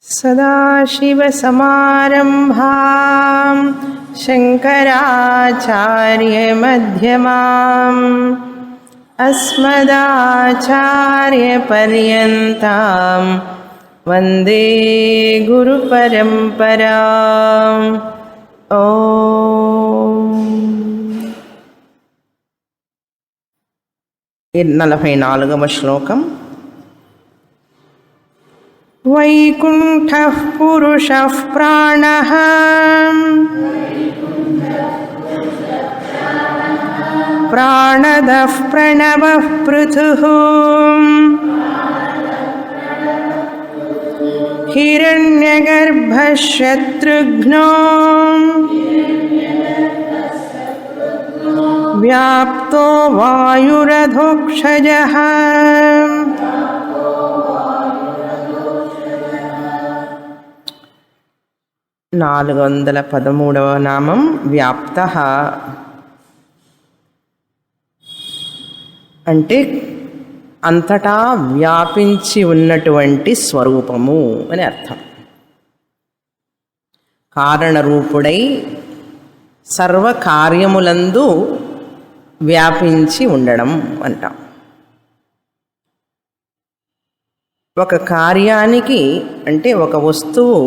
सदाशिवसमारम्भां शङ्कराचार्यमध्यमाम् अस्मदाचार्यपर्यन्तां वन्दे गुरुपरम्पराम्। ఓం 44వ శ్లోకం. వైకుంఠః పురుషః ప్రాణః ప్రాణదః ప్రణవః పృథుః హిరణ్యగర్భః శత్రుఘ్నో వ్యాప్తో వాయురధోక్షజః. 413వ నామం వ్యాప్తః అంటే అంతటా వ్యాపించి ఉన్నటువంటి స్వరూపము అని అర్థం. కారణరూపుడై సర్వకార్యములందు వ్యాపించి ఉండడం అంటాం. ఒక కార్యానికి అంటే ఒక వస్తువు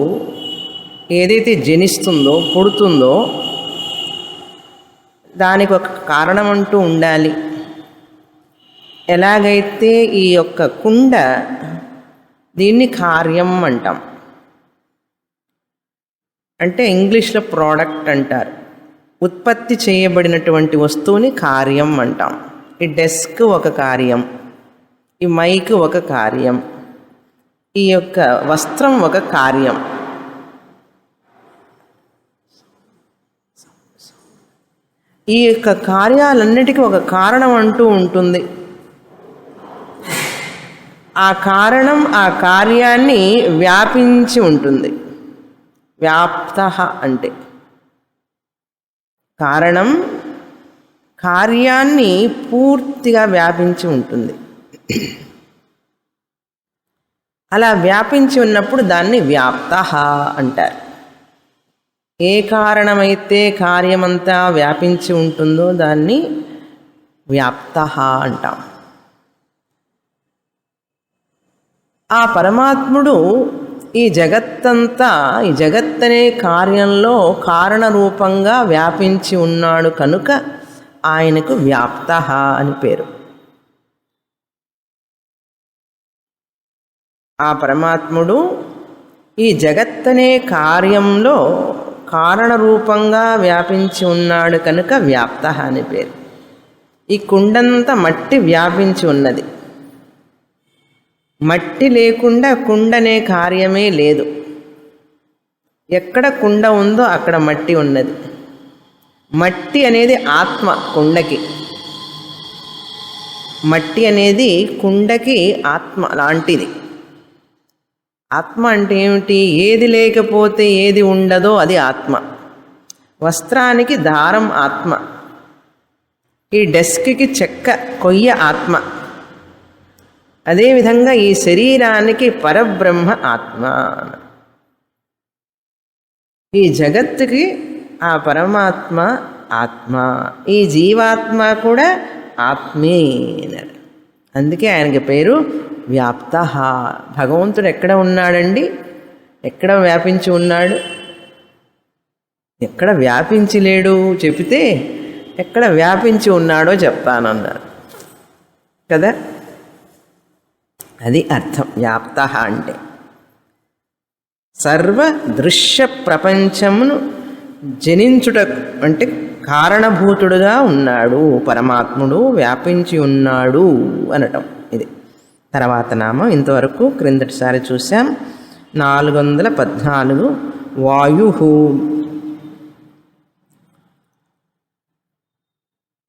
ఏదైతే జనిస్తుందో పుడుతుందో దానికి ఒక కారణం అంటూ ఉండాలి. ఎలాగైతే ఈ యొక్క కుండ దీన్ని కార్యం అంటాం, అంటే ఇంగ్లీష్లో ప్రోడక్ట్ అంటారు. ఉత్పత్తి చేయబడినటువంటి వస్తువుని కార్యం అంటాం. ఈ డెస్క్ ఒక కార్యం, ఈ మైక్ ఒక కార్యం, ఈ యొక్క వస్త్రం ఒక కార్యం. ఈ యొక్క కార్యాలన్నిటికీ ఒక కారణం అంటూ ఉంటుంది. ఆ కారణం ఆ కార్యాన్ని వ్యాపించి ఉంటుంది. వ్యాప్తః అంటే కారణం కార్యాన్ని పూర్తిగా వ్యాపించి ఉంటుంది. అలా వ్యాపించి ఉన్నప్పుడు దాన్ని వ్యాప్తః అంటారు. ఏ కారణమైతే కార్యమంతా వ్యాపించి ఉంటుందో దాన్ని వ్యాప్తః అంటాం. ఆ పరమాత్ముడు ఈ జగత్తంతా, ఈ జగత్తనే కార్యంలో కారణరూపంగా వ్యాపించి ఉన్నాడు కనుక ఆయనకు వ్యాప్తః అని పేరు. ఆ పరమాత్ముడు ఈ జగత్తనే కార్యంలో కారణరూపంగా వ్యాపించి ఉన్నాడు కనుక వ్యాప్తః అని పేరు. ఈ కుండంతా మట్టి వ్యాపించి ఉన్నది. మట్టి లేకుండా కుండనే కార్యమే లేదు. ఎక్కడ కుండ ఉందో అక్కడ మట్టి ఉన్నది. మట్టి అనేది ఆత్మ కుండకి. మట్టి అనేది కుండకి ఆత్మ లాంటిది. ఆత్మ అంటే ఏమిటి? ఏది లేకపోతే ఏది ఉండదో అది ఆత్మ. వస్త్రానికి దారం ఆత్మ, ఈ డెస్క్కి చెక్క కొయ్య ఆత్మ. అదేవిధంగా ఈ శరీరానికి పరబ్రహ్మ ఆత్మ. ఈ జగత్తుకి ఆ పరమాత్మ ఆత్మ, ఈ జీవాత్మ కూడా ఆత్మే. అందుకే ఆయనకి పేరు వ్యాప్తః. భగవంతుడు ఎక్కడ ఉన్నాడండి? ఎక్కడ వ్యాపించి ఉన్నాడు? ఎక్కడ వ్యాపించి లేడు చెబితే ఎక్కడ వ్యాపించి ఉన్నాడో చెప్తానన్నారు కదా. అది అర్థం వ్యాప్తః అంటే. సర్వ దృశ్య ప్రపంచమును జనించుట అంటే కారణభూతుడుగా ఉన్నాడు పరమాత్ముడు, వ్యాపించి ఉన్నాడు అనటం. ఇది తర్వాత నామం. ఇంతవరకు క్రిందటిసారి చూసాం. 414 వాయుః.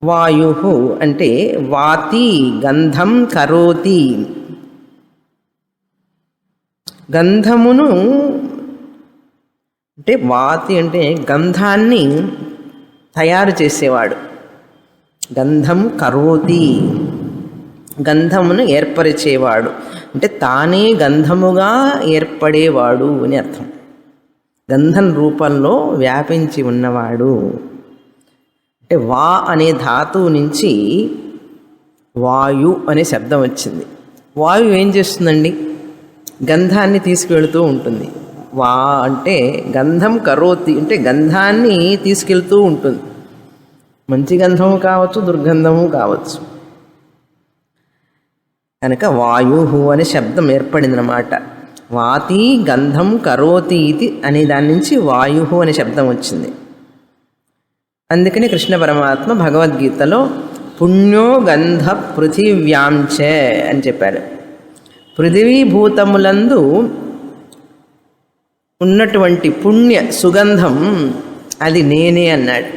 వాయుః అంటే వాతి గంధం కరోతి. గంధమును అంటే వాతి అంటే గంధాన్ని తయారు చేసేవాడు. గంధం కరోతి గంధమును ఏర్పరిచేవాడు అంటే తానే గంధముగా ఏర్పడేవాడు అని అర్థం. గంధం రూపంలో వ్యాపించి ఉన్నవాడు అంటే వా అనే ధాతువు నుంచి వాయు అనే శబ్దం వచ్చింది. వాయువు ఏం చేస్తుందండి? గంధాన్ని తీసుకువెళుతూ ఉంటుంది. వా అంటే గంధం కరోతి అంటే గంధాన్ని తీసుకెళ్తూ ఉంటుంది. మంచి గంధము కావచ్చు, దుర్గంధము కావచ్చు. కనుక వాయు అనే శబ్దం ఏర్పడిందనమాట. వాతి గంధం కరోతి ఇది అనే దాని నుంచి వాయు అనే శబ్దం వచ్చింది. అందుకని కృష్ణ పరమాత్మ భగవద్గీతలో పుణ్యో గంధ పృథివ్యాంచ అని చెప్పారు. పృథివీభూతములందు ఉన్నటువంటి పుణ్య సుగంధం అది నేనే అన్నాడు.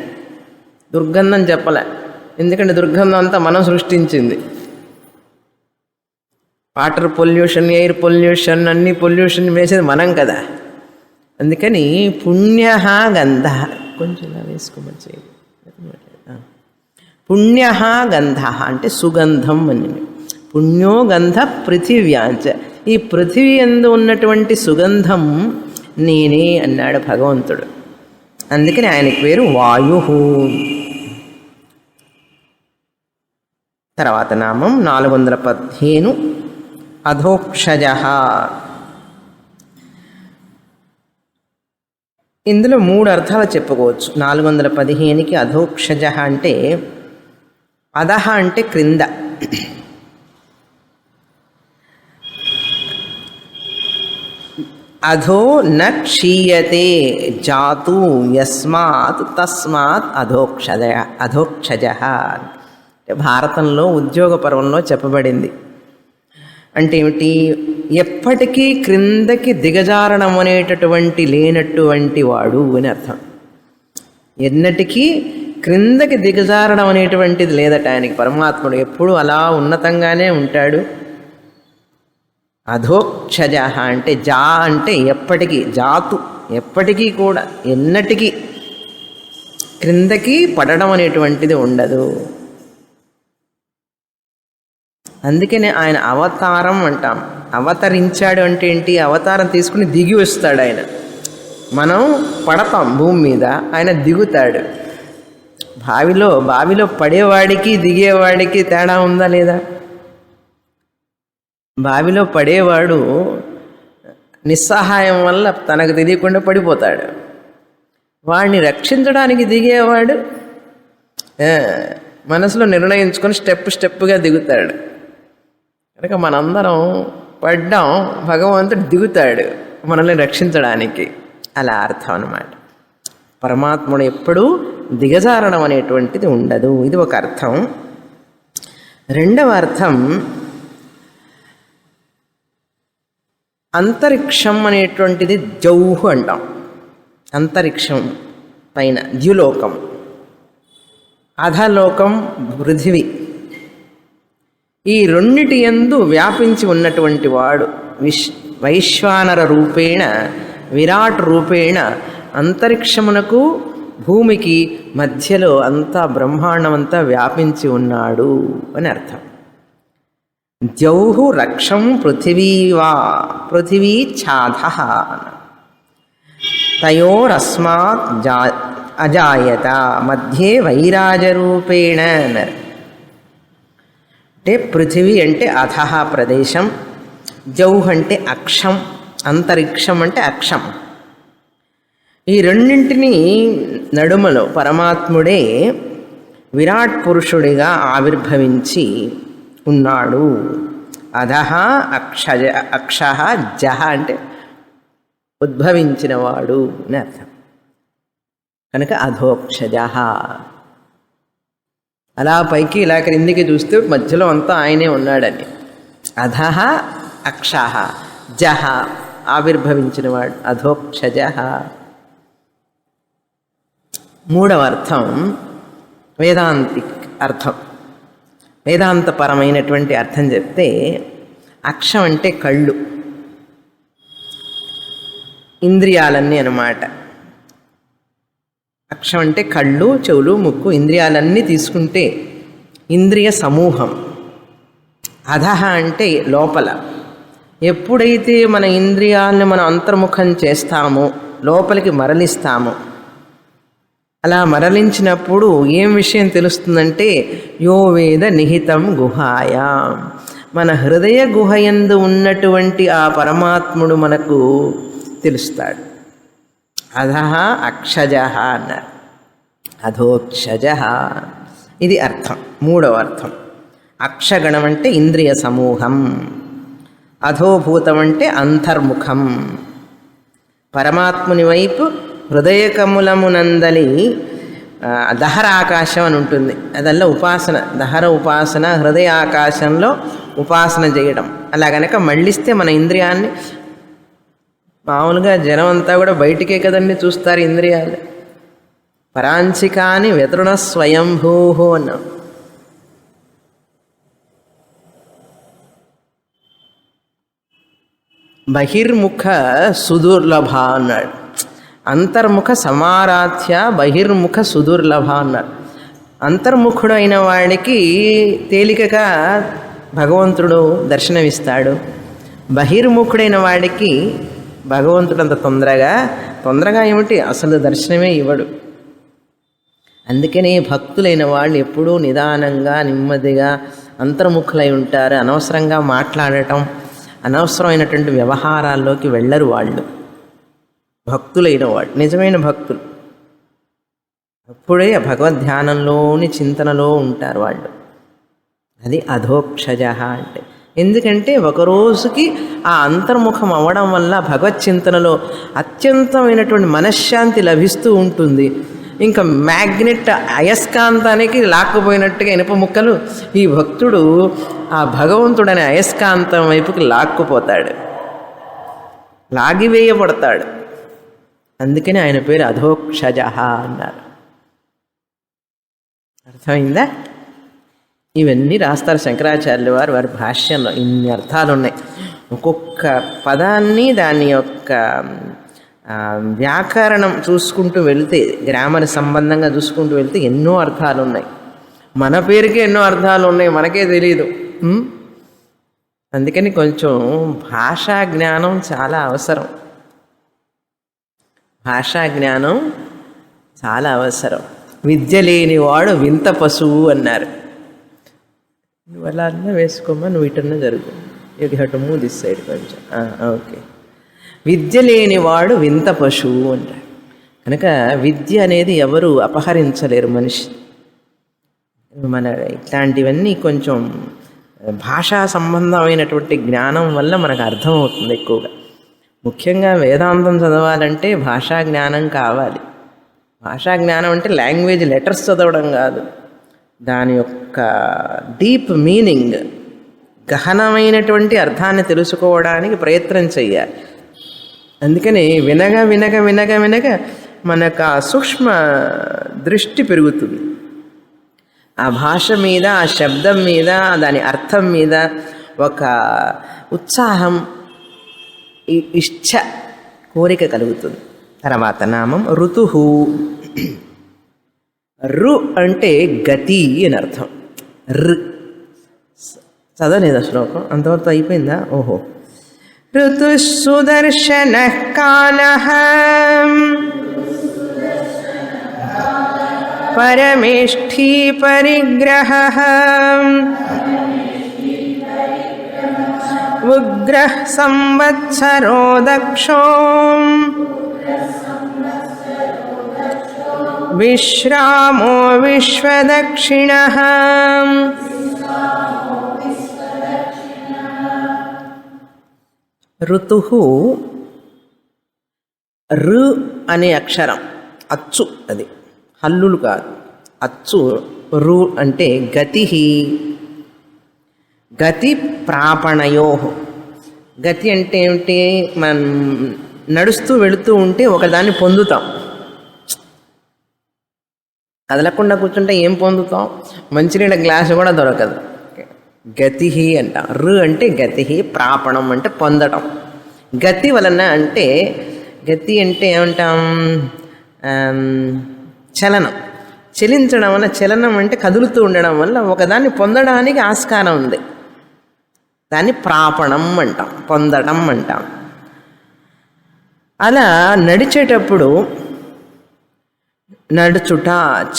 దుర్గంధం చెప్పలే, ఎందుకంటే దుర్గంధం అంతా మనం సృష్టించింది. వాటర్ పొల్యూషన్, ఎయిర్ పొల్యూషన్, అన్ని పొల్యూషన్ వేసేది మనం కదా. అందుకని పుణ్య గంధ కొంచెం ఇలా వేసుకోమని పుణ్య గంధ అంటే సుగంధం అని. పుణ్యో గంధ పృథివ్యాంచ ఈ పృథివీ యందు ఉన్నటువంటి సుగంధం నేనే అన్నాడు భగవంతుడు. అందుకని ఆయనకి పేరు వాయు. తర్వాత నామం 415 అధోక్షజ. ఇందులో 3 అర్థాలు చెప్పుకోవచ్చు. 415కి అధోక్షజ అంటే అధహ అంటే క్రింద, అధో న క్షీయతే జాతు యస్మాత్ తస్మాత్ అధోక్షజ. భారతంలో ఉద్యోగ పర్వంలో చెప్పబడింది. అంటే ఏమిటి? ఎప్పటికీ క్రిందకి దిగజారణం అనేటటువంటి లేనటువంటి వాడు అని అర్థం. ఎన్నటికీ క్రిందకి దిగజారణం అనేటువంటిది లేదట ఆయనకి. పరమాత్ముడు ఎప్పుడూ అలా ఉన్నతంగానే ఉంటాడు. అధోక్షజ అంటే జా అంటే ఎప్పటికీ, జాతు ఎప్పటికీ కూడా ఎన్నటికీ క్రిందకి పడడం అనేటువంటిది ఉండదు. అందుకనే ఆయన అవతారం అంటాం. అవతరించాడు అంటే ఏంటి? అవతారం తీసుకుని దిగి వస్తాడు ఆయన. మనం పడతాం భూమి మీద, ఆయన దిగుతాడు. బావిలో పడేవాడికి దిగేవాడికి తేడా ఉందా లేదా? బావిలో పడేవాడు నిస్సహాయం వల్ల తనకు తెలియకుండా పడిపోతాడు. వాడిని రక్షించడానికి దిగేవాడు మనసులో నిర్ణయించుకొని స్టెప్గా దిగుతాడు. కనుక మనందరం పడ్డాం, భగవంతుడు దిగుతాడు మనల్ని రక్షించడానికి. అలా అర్థం అన్నమాట. పరమాత్ముడు ఎప్పుడూ దిగజారణం అనేటువంటిది ఉండదు. ఇది ఒక అర్థం. రెండవ అర్థం అంతరిక్షం అనేటువంటిది జౌహు అంటాం. అంతరిక్షం పైన ద్యులోకం, అధలోకం పృథివీ. ఈ రెండిటి యందు వ్యాపించి ఉన్నటువంటి వాడు వైశ్వానర రూపేణ విరాట్ రూపేణ అంతరిక్షమునకు భూమికి మధ్యలో అంతా బ్రహ్మాండమంతా వ్యాపించి ఉన్నాడు అని అర్థం. ద్యౌహు రక్షం పృథివీ ఛాధ తయోరస్మాత్ అజాయత మధ్యే వైరాజరూపేణ. అంటే పృథివీ అంటే అధః ప్రదేశం, జౌహ్ అంటే అక్షం, అంతరిక్షం అంటే అక్షం. ఈ రెండింటినీ నడుమలో పరమాత్ముడే విరాట్ పురుషుడిగా ఆవిర్భవించి ఉన్నాడు. అధః అక్షః జహ అంటే ఉద్భవించినవాడు అని అర్థం. కనుక అధోక్షజ. అలా పైకి ఇలా క్రిందికి చూస్తే మధ్యలో అంతా ఆయనే ఉన్నాడని. అధః అక్షః జహ ఆవిర్భవించినవాడు అధోక్షజ. మూడవ అర్థం వేదాంతిక్ అర్థం. వేదాంతపరమైనటువంటి అర్థం చెప్తే అక్షం అంటే కళ్ళు, ఇంద్రియాలన్నీ అన్నమాట. అక్షం అంటే కళ్ళు, చెవులు, ముక్కు, ఇంద్రియాలన్నీ తీసుకుంటే ఇంద్రియ సమూహం. అధః అంటే లోపల. ఎప్పుడైతే మన ఇంద్రియాలను మనం అంతర్ముఖం చేస్తామో, లోపలికి మరలిస్తామో, అలా మరలించినప్పుడు ఏం విషయం తెలుస్తుందంటే యో వేద నిహితం గుహాయాం, మన హృదయ గుహయందు ఉన్నటువంటి ఆ పరమాత్ముడు మనకు తెలుస్తాడు. అధః అక్షజః అన్నారు. అధోక్షజః ఇది అర్థం. మూడవ అర్థం. అక్షగణం అంటే ఇంద్రియ సమూహం, అధోభూతం అంటే అంతర్ముఖం. పరమాత్ముని వైపు హృదయకములమునందలి దహర ఆకాశం అని ఉంటుంది. అదల్లా ఉపాసన, దహర ఉపాసన, హృదయ ఆకాశంలో ఉపాసన చేయడం. అలా గనక మళ్ళిస్తే మన ఇంద్రియాన్ని, మామూలుగా జనం అంతా కూడా బయటికే కదండి చూస్తారు ఇంద్రియాలు. పరాంచికాని వ్యతృణ స్వయంభూ అన్నాం. బహిర్ముఖ సుదుర్లభ అన్నాడు. అంతర్ముఖ సమారాధ్య బహిర్ముఖ సుదుర్లభ అన్నాడు. అంతర్ముఖుడైన వాడికి తేలికగా భగవంతుడు దర్శనమిస్తాడు. బహిర్ముఖుడైన వాడికి భగవంతుడు అంత తొందరగా ఏమిటి అసలు దర్శనమే ఇవ్వడు. అందుకనే భక్తులైన వాళ్ళు ఎప్పుడూ నిదానంగా నెమ్మదిగా అంతర్ముఖులై ఉంటారు. అనవసరంగా మాట్లాడటం, అనవసరమైనటువంటి వ్యవహారాల్లోకి వెళ్ళరు వాళ్ళు. భక్తులైన వాళ్ళు, నిజమైన భక్తులు అప్పుడే భగవద్ధ్యానంలోని చింతనలో ఉంటారు వాళ్ళు. అది అధోక్షజ అంటే. ఎందుకంటే ఒక రోజుకి ఆ అంతర్ముఖం అవ్వడం వల్ల భగవచ్చింతనలో అత్యంతమైనటువంటి మనశ్శాంతి లభిస్తూ ఉంటుంది. ఇంకా మ్యాగ్నెట్ అయస్కాంతానికి లాక్కుపోయినట్టుగా ఇనుప ముక్కలు ఈ భక్తుడు ఆ భగవంతుడనే అయస్కాంతం వైపుకి లాక్కుపోతాడు, లాగివేయబడతాడు. అందుకని ఆయన పేరు అధోక్షజ అన్నారు. అర్థమైందా? ఇవన్నీ రాస్తారు శంకరాచార్యులు వారు వారి భాష్యంలో. ఇన్ని అర్థాలు ఉన్నాయి. ఒక్కొక్క పదాన్ని దాని యొక్క వ్యాకరణం చూసుకుంటూ వెళ్తే, గ్రామర్ సంబంధంగా చూసుకుంటూ వెళ్తే ఎన్నో అర్థాలు ఉన్నాయి. మన పేరుకే ఎన్నో అర్థాలు ఉన్నాయి, మనకే తెలియదు. అందుకని కొంచెం భాషా జ్ఞానం చాలా అవసరం. భాషా జ్ఞానం చాలా అవసరం. విద్య లేనివాడు వింత పశువు అన్నారు. నువ్వు అలా అన్నా వేసుకోమా, నువ్వు ఇటన్నా జరుగు. You have to move this side కొంచెం. ఓకే. విద్య లేనివాడు వింత పశువు అంటారు. కనుక విద్య అనేది ఎవరు అపహరించలేరు మనిషి. మన ఇట్లాంటివన్నీ కొంచెం భాషా సంబంధమైనటువంటి జ్ఞానం వల్ల మనకు అర్థమవుతుంది ఎక్కువగా. ముఖ్యంగా వేదాంతం చదవాలంటే భాషా జ్ఞానం కావాలి. భాషా జ్ఞానం అంటే లాంగ్వేజ్ లెటర్స్ చదవడం కాదు, దాని యొక్క డీప్ మీనింగ్, గహనమైనటువంటి అర్థాన్ని తెలుసుకోవడానికి ప్రయత్నం చెయ్యాలి. అందుకని వినగా వినగా వినగా వినగా మనకు ఆ సూక్ష్మ దృష్టి పెరుగుతుంది. ఆ భాష మీద, ఆ శబ్దం మీద, దాని అర్థం మీద ఒక ఉత్సాహం, ఇష్ట, కోరిక కలుగుతుంది. తర్వాత నామం ఋతుహు. రు అంటే గతి అని అర్థం. చదవలేదా శ్లోకం? అంతవరకు అయిపోయిందా? ఓహో. ఋతుసుదర్శన కాలః పరమేష్ఠీ పరిగ్రహః ఉగ్రః సంవత్సరో దక్షో విశ్రామో విశ్వదక్షిణః. ఋతుహు రు అనే అక్షరం అచ్చు, అది హల్లులు కాదు, అచ్చు. రు అంటే గతి. గతి ప్రాపణయో. గతి అంటే ఏమిటి? మనం నడుస్తూ వెళుతూ ఉంటే ఒకదాన్ని పొందుతాం. కదలకుండా కూర్చుంటే ఏం పొందుతాం? మంచినీళ్ళ గ్లాసు కూడా దొరకదు. గతి అంట. రు అంటే గతి, ప్రాపణం అంటే పొందటం. గతి వలన అంటే, గతి అంటే ఏమంటాం? చలనం, చలించడం వల్ల. చలనం అంటే కదులుతూ ఉండడం వల్ల ఒకదాన్ని పొందడానికి ఆస్కారం ఉంది. దాన్ని ప్రాపణం అంటాం, పొందడం అంటాం. అలా నడిచేటప్పుడు నడుచుట,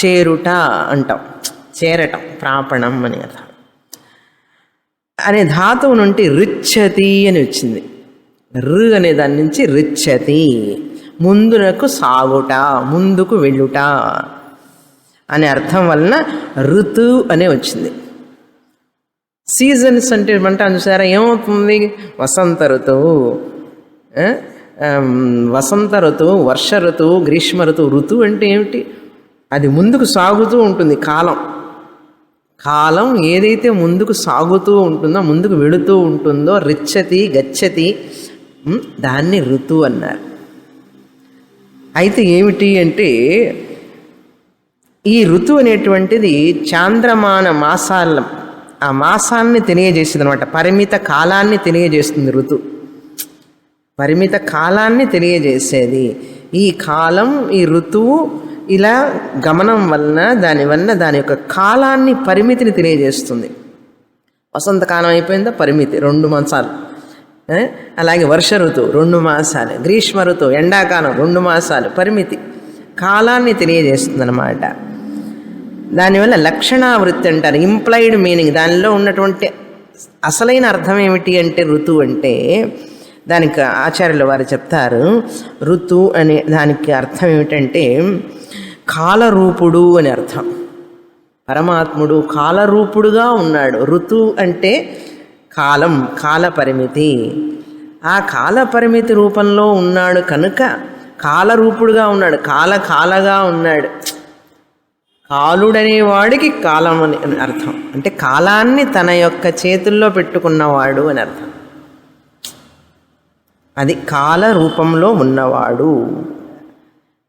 చేరుట అంటాం. చేరటం ప్రాపణం అని అర్థం. అనే ధాతువు నుండి రిచ్చతి అని వచ్చింది. రు అనే దాని నుంచి రిచ్చతి, ముందునకు సాగుట, ముందుకు వెళ్ళుట అనే అర్థం వలన ఋతు అనే వచ్చింది. సీజన్స్ అంటే అంటాను చూసారా, ఏమవుతుంది? వసంత ఋతువు, వసంత ఋతువు, వర్ష ఋతువు, గ్రీష్మ ఋతువు. ఋతువు అంటే ఏమిటి? అది ముందుకు సాగుతూ ఉంటుంది. కాలం ఏదైతే ముందుకు సాగుతూ ఉంటుందో, ముందుకు వెళుతూ ఉంటుందో, రిచ్చతి గచ్చతి, దాన్ని ఋతువు అన్నారు. అయితే ఏమిటి అంటే ఈ ఋతువు అనేటువంటిది చాంద్రమాన మాసాల, ఆ మాసాన్ని తెలియజేస్తుంది అనమాట. పరిమిత కాలాన్ని తెలియజేస్తుంది ఋతువు. పరిమిత కాలాన్ని తెలియజేసేది ఈ కాలం. ఈ ఋతువు ఇలా గమనం వలన దాని యొక్క కాలాన్ని, పరిమితిని తెలియజేస్తుంది. వసంతకాలం అయిపోయిందా, పరిమితి 2 మాసాలు. అలాగే వర్ష ఋతువు 2 మాసాలు, గ్రీష్మ ఋతువు ఎండాకాలం 2 మాసాలు, పరిమితి కాలాన్ని తెలియజేస్తుంది అన్నమాట. దానివల్ల లక్షణావృత్తి అంటారు, ఇంప్లైడ్ మీనింగ్. దానిలో ఉన్నటువంటి అసలైన అర్థం ఏమిటి అంటే ఋతువు అంటే, దానికి ఆచార్యుల వారు చెప్తారు, ఋతువు అనే దానికి అర్థం ఏమిటంటే కాలరూపుడు అని అర్థం. పరమాత్ముడు కాలరూపుడుగా ఉన్నాడు. ఋతువు అంటే కాలం, కాల పరిమితి. ఆ కాల పరిమితి రూపంలో ఉన్నాడు కనుక కాలరూపుడుగా ఉన్నాడు, కాలగా ఉన్నాడు. కాలుడనేవాడికి కాలం అని అర్థం. అంటే కాలాన్ని తన యొక్క చేతుల్లో పెట్టుకున్నవాడు అని అర్థం. అది కాల రూపంలో ఉన్నవాడు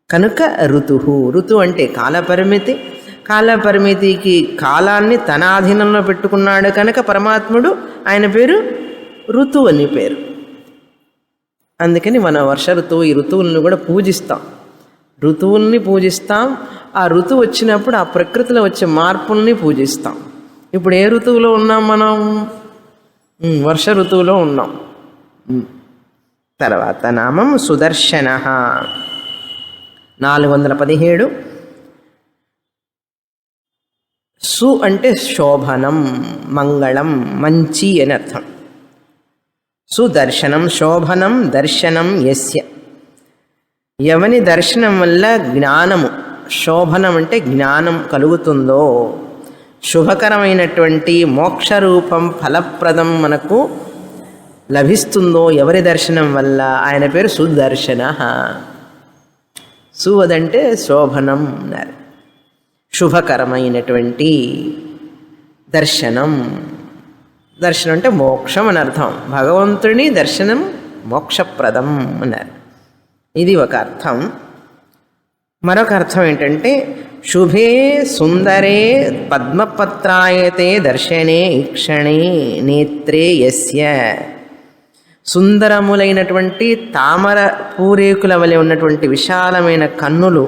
కనుక ఋతువు. ఋతువు అంటే కాలపరిమితి. కాలపరిమితికి కాలాన్ని తన ఆధీనంలో పెట్టుకున్నాడు కనుక పరమాత్ముడు, ఆయన పేరు ఋతువు అని పేరు. అందుకని మన వర్ష ఋతువు, ఈ ఋతువులను కూడా పూజిస్తాం. ఋతువుల్ని పూజిస్తాం. ఆ ఋతువు వచ్చినప్పుడు ఆ ప్రకృతిలో వచ్చే మార్పుల్ని పూజిస్తాం. ఇప్పుడు ఏ ఋతువులో ఉన్నాం మనం? వర్ష ఋతువులో ఉన్నాం. తర్వాత నామం సుదర్శన 417. సు అంటే శోభనం, మంగళం, మంచి అని అర్థం. సుదర్శనం, శోభనం, దర్శనం యస్య, ఎవని దర్శనం వల్ల జ్ఞానము, శోభనం అంటే జ్ఞానం కలుగుతుందో, శుభకరమైనటువంటి మోక్షరూపం ఫలప్రదం మనకు లభిస్తుందో, ఎవరి దర్శనం వల్ల, ఆయన పేరు సుదర్శన. సువదంటే శోభనం అన్నారు. శుభకరమైనటువంటి దర్శనం. దర్శనం అంటే మోక్షం అని అర్థం. భగవంతుని దర్శనం మోక్షప్రదం అన్నారు. ఇది ఒక అర్థం. మరొక అర్థం ఏంటంటే శుభే సుందరే పద్మపత్రాయతే దర్శనే ఈక్షణే నేత్రే యస్య, సుందరములైనటువంటి తామర పూరేకుల వలె ఉన్నటువంటి విశాలమైన కన్నులు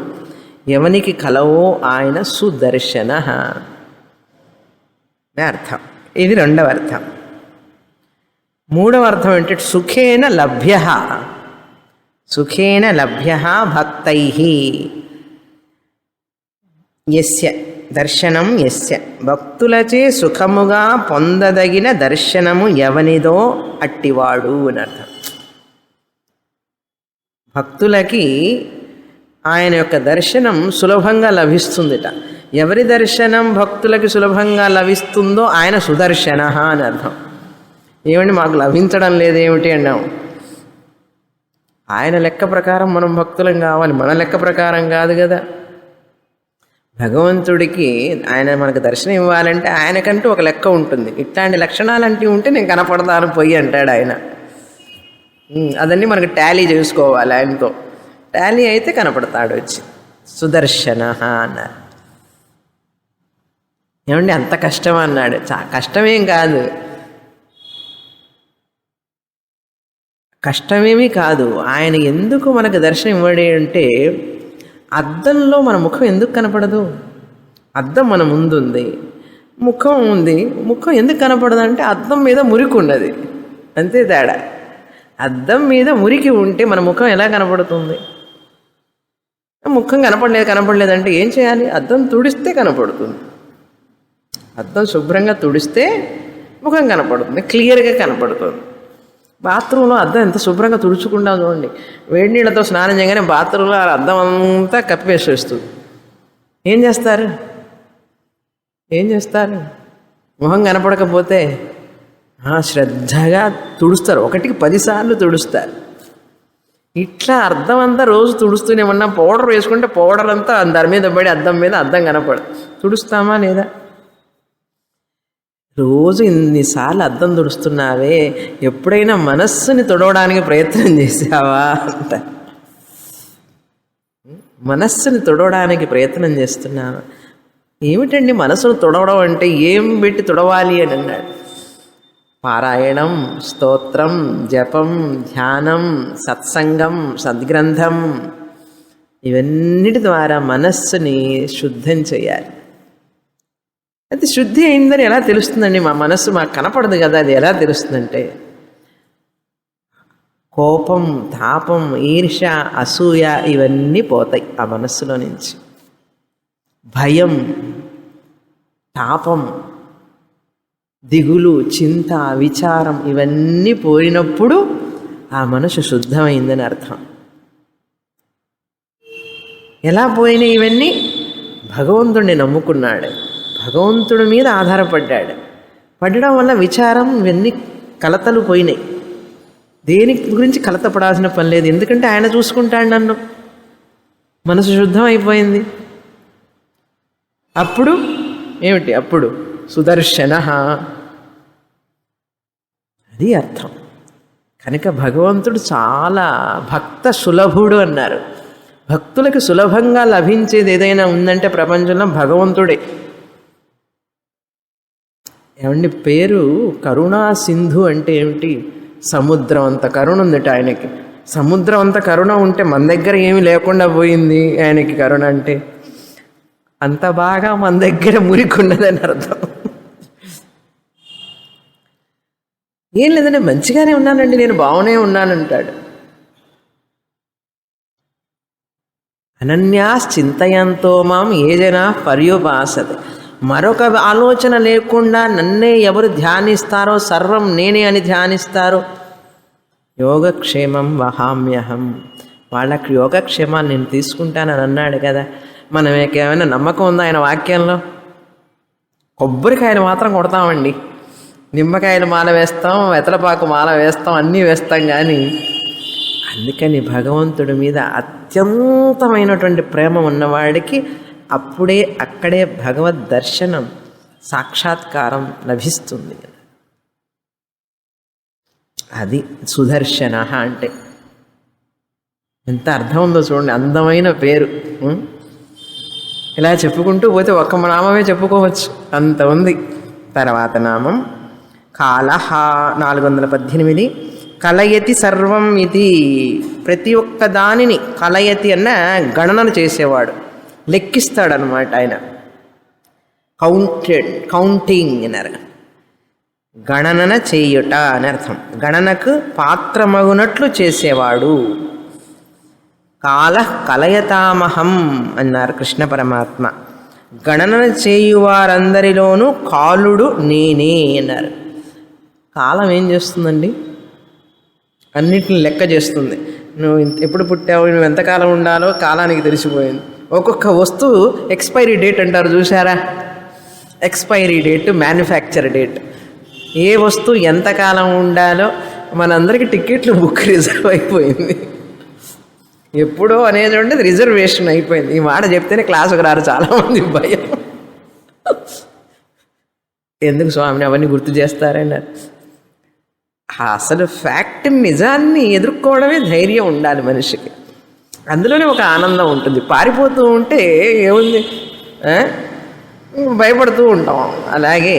ఎవనికి కలవో ఆయన సుదర్శన అర్థం. ఇది రెండవ అర్థం. మూడవ అర్థం ఏంటంటే సుఖేన లభ్య, సుఖేన లభ్య భక్తై యస్య దర్శనం యస్య, భక్తులచే సుఖముగా పొందదగిన దర్శనము ఎవనిదో అట్టివాడు అని అర్థం. భక్తులకి ఆయన యొక్క దర్శనం సులభంగా లభిస్తుందిట. ఎవరి దర్శనం భక్తులకి సులభంగా లభిస్తుందో ఆయన సుదర్శన అని అర్థం. ఏమండి మాకు లభించడం లేదేమిటి అన్నాం. ఆయన లెక్క ప్రకారం మనం భక్తులం కావాలి, మన లెక్క ప్రకారం కాదు కదా. భగవంతుడికి ఆయన మనకు దర్శనం ఇవ్వాలంటే ఆయనకంటూ ఒక లెక్క ఉంటుంది. ఇట్లాంటి లక్షణాలు అంటూ ఉంటే నేను కనపడతాను పోయి అంటాడు ఆయన. అదన్నీ మనకు టాలీ చేసుకోవాలి. ఆయనతో టాలీ అయితే కనపడతాడు వచ్చి. సుదర్శన అన్నారు. ఏమండి అంత కష్టం అన్నాడు. కష్టమేం కాదు, కష్టమేమీ కాదు. ఆయన ఎందుకు మనకు దర్శనం ఇవ్వడే అంటే, అద్దంలో మన ముఖం ఎందుకు కనపడదు? అద్దం మన ముందుంది. ముఖం ఉంది, ముఖం ఎందుకు కనపడదంటే అద్దం మీద మురికి ఉన్నది, అంతే తేడా. అద్దం మీద మురికి ఉంటే మన ముఖం ఎలా కనపడుతుంది? ముఖం కనపడలేదంటే ఏం చేయాలి? అద్దం తుడిస్తే కనపడుతుంది. అద్దం శుభ్రంగా తుడిస్తే ముఖం కనపడుతుంది, క్లియర్గా కనపడుతుంది. బాత్రూంలో అద్దం ఎంత శుభ్రంగా తుడుచుకుంటాం చూడండి. వేడి నీళ్ళతో స్నానం చేయగానే బాత్రూంలో అద్దం అంతా కప్పివేసేస్తుంది. ఏం చేస్తారు? మొహం కనపడకపోతే శ్రద్ధగా తుడుస్తారు, 1కి 10 సార్లు తుడుస్తారు. ఇట్లా అద్దం అంతా రోజు తుడుస్తూనే ఉన్నా, పౌడర్ వేసుకుంటే పౌడర్ అంతా దాని మీద పడి అద్దం మీద అద్దం కనపడదు. తుడుస్తామా లేదా? రోజు ఇన్నిసార్లు అద్దం తుడుస్తున్నావే, ఎప్పుడైనా మనస్సుని తుడవడానికి ప్రయత్నం చేసావా అంట. మనస్సుని తుడవడానికి ప్రయత్నం చేస్తున్నావా? ఏమిటండి మనసును తుడవడం అంటే? ఏం పెట్టి తుడవాలి అని అన్నాడు. పారాయణం, స్తోత్రం, జపం, ధ్యానం, సత్సంగం, సద్గ్రంథం, ఇవన్నిటి ద్వారా మనస్సుని శుద్ధం చేయాలి. అయితే శుద్ధి అయిందని ఎలా తెలుస్తుందండి? మా మనస్సు మాకు కనపడదు కదా, అది ఎలా తెలుస్తుందంటే కోపం, తాపం, ఈర్ష్య, అసూయ ఇవన్నీ పోతాయి ఆ మనస్సులో నుంచి. భయం, తాపం, దిగులు, చింత, విచారం ఇవన్నీ పోయినప్పుడు ఆ మనసు శుద్ధమైందని అర్థం. ఎలా పోయినాయి ఇవన్నీ? భగవంతుడిని నమ్ముకున్నాడు, భగవంతుడి మీద ఆధారపడ్డాడు. పడడం వల్ల విచారం ఇవన్నీ కలతలు పోయినాయి. దేని గురించి కలతపడాల్సిన పని లేదు, ఎందుకంటే ఆయన చూసుకుంటాడు నన్ను. మనసు శుద్ధం అయిపోయింది. అప్పుడు ఏమిటి? అప్పుడు సుదర్శన, అది అర్థం. కనుక భగవంతుడు చాలా భక్త సులభుడు అన్నారు. భక్తులకు సులభంగా లభించేది ఏదైనా ఉందంటే ప్రపంచంలో భగవంతుడే. ఏమండి, పేరు కరుణా సింధు అంటే ఏమిటి? సముద్రం అంత కరుణ ఉందట ఆయనకి. సముద్రం అంత కరుణ ఉంటే మన దగ్గర ఏమీ లేకుండా పోయింది ఆయనకి కరుణ అంటే. అంత బాగా మన దగ్గర మురికున్నదని అర్థం. ఏం లేదంటే మంచిగానే ఉన్నానండి, నేను బాగానే ఉన్నానంటాడు. అనన్యాశ్చింతయంతో మాం ఏ జనా పర్యుపాసతే. మరొక ఆలోచన లేకుండా నన్నే ఎవరు ధ్యానిస్తారో, సర్వం నేనే అని ధ్యానిస్తారో, యోగక్షేమం వహామ్యహం, వాళ్ళకి యోగక్షేమాన్ని నేను తీసుకుంటానని అన్నాడు కదా. మనకి ఏమైనా నమ్మకం ఉందా ఆయన వాక్యంలో? కొబ్బరికాయలు మాత్రం కొడతామండి, నిమ్మకాయలు మాల వేస్తాం, వెతలపాకు మాల వేస్తాం, అన్నీ వేస్తాం. కానీ అందుకని భగవంతుడి మీద అత్యంతమైనటువంటి ప్రేమ ఉన్నవాడికి అప్పుడే అక్కడే భగవద్ దర్శనం, సాక్షాత్కారం లభిస్తుంది. అది సుదర్శన అంటే. ఎంత అర్థం ఉందో చూడండి, అందమైన పేరు. ఇలా చెప్పుకుంటూ పోతే ఒక్క నామమే చెప్పుకోవచ్చు, అంత ఉంది. తర్వాత నామం కాలహ 418. కలయతి సర్వం ఇది. ప్రతి ఒక్క దానిని కలయతి అన్న గణనను చేసేవాడు, లెక్కిస్తాడనమాట ఆయన. కౌంటింగ్ అన్నారు. గణన చేయుట అని అర్థం. గణనకు పాత్రమగునట్లు చేసేవాడు. కాల కలయతామహం అన్నారు కృష్ణ పరమాత్మ. గణన చేయువారందరిలోనూ కాలుడు నేనే అన్నారు. కాలం ఏం చేస్తుందండి? అన్నిటిని లెక్క చేస్తుంది. నువ్వు ఎప్పుడు పుట్టావు, నువ్వు ఎంతకాలం ఉండాలో కాలానికి తెలిసిపోయింది. ఒక్కొక్క వస్తువు ఎక్స్పైరీ డేట్ అంటారు చూసారా? Expiry date, manufacture date. ఏ వస్తువు ఎంతకాలం ఉండాలో మనందరికీ టికెట్లు బుక్ రిజర్వ్ అయిపోయింది. ఎప్పుడో అనేది ఉండేది రిజర్వేషన్ అయిపోయింది. ఈ మాట చెప్తేనే క్లాసుకు రారు చాలామంది, భయం. ఎందుకు స్వామిని అవన్నీ గుర్తు చేస్తారన్నారు. అసలు ఫ్యాక్ట్, నిజాన్ని ఎదుర్కోవడమే ధైర్యం ఉండాలి మనిషికి. అందులోనే ఒక ఆనందం ఉంటుంది. పారిపోతూ ఉంటే ఏముంది, భయపడుతూ ఉంటాం. అలాగే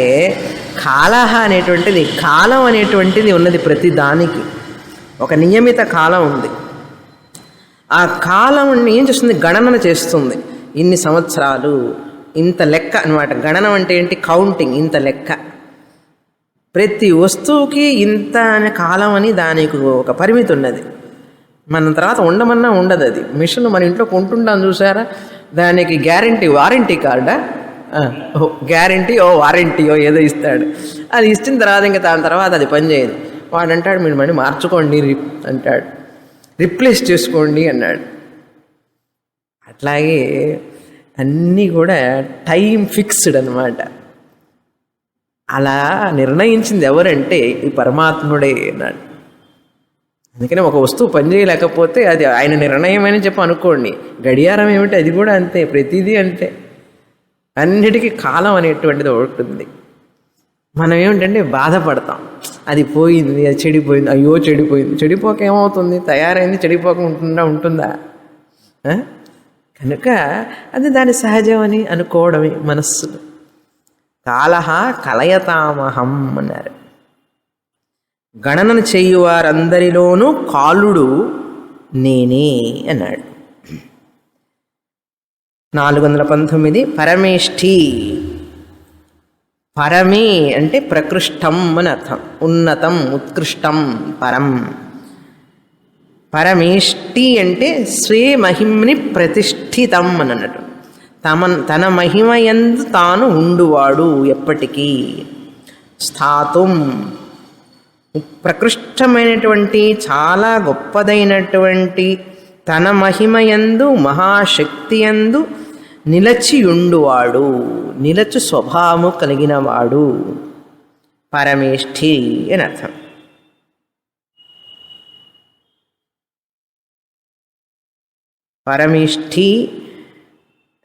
కాలహ అనేటువంటిది, కాలం అనేటువంటిది ఉన్నది. ప్రతి దానికి ఒక నియమిత కాలం ఉంది. ఆ కాలం ఏం చేస్తుంది? గణన చేస్తుంది. ఇన్ని సంవత్సరాలు, ఇంత లెక్క అనమాట. గణనం అంటే ఏంటి? కౌంటింగ్, ఇంత లెక్క. ప్రతి వస్తువుకి ఇంత అనే కాలం అని దానికి ఒక పరిమితి ఉన్నది. మన తర్వాత ఉండమన్నా ఉండదు. అది మిషన్ మన ఇంట్లో కొంటుంటాం చూసారా, దానికి గ్యారంటీ వారంటీ కార్డా, గ్యారంటీ వారంటీయో ఏదో ఇస్తాడు. అది ఇచ్చిన తర్వాత ఇంకా దాని తర్వాత అది పనిచేయదు. వాడు అంటాడు మీరు మళ్ళీ మార్చుకోండి అంటాడు, రిప్లేస్ చేసుకోండి అన్నాడు. అట్లాగే అన్నీ కూడా టైం ఫిక్స్డ్ అన్నమాట. అలా నిర్ణయించింది ఎవరంటే ఈ పరమాత్ముడే అన్నాడు. అందుకని ఒక వస్తువు పనిచేయలేకపోతే అది ఆయన నిర్ణయం అని చెప్పి అనుకోండి. గడియారం ఏమిటి? అది కూడా అంతే, ప్రతిదీ అంతే. అన్నిటికీ కాలం అనేటువంటిది ఉంటుంది. మనం ఏమిటంటే బాధపడతాం, అది పోయింది, అది చెడిపోయింది, అయ్యో చెడిపోయింది. చెడిపోక ఏమవుతుంది? తయారైంది, చెడిపోకుండా ఉంటుందా? కనుక అది దాని సహజం అని అనుకోవడమే మనస్సులో. కాలహ కలయతామహం అన్నారు. గణనను చేయువారందరిలోనూ కాలుడు నేనే అన్నాడు. 419 పరమేష్ఠి. పరమే అంటే ప్రకృష్టం అని అర్థం, ఉన్నతం, ఉత్కృష్టం, పరం. పరమేష్ఠి అంటే స్వే మహిమ్ని ప్రతిష్ఠితం అని అన్నట్టు. తన మహిమయందు తాను ఉండువాడు ఎప్పటికీ. స్థాతుం ప్రకృష్టమైనటువంటి చాలా గొప్పదైనటువంటి తన మహిమయందు మహాశక్తియందు నిలచియుండువాడు, నిలచు స్వభావము కలిగినవాడు పరమేష్ఠి అని అర్థం. పరమేష్ఠి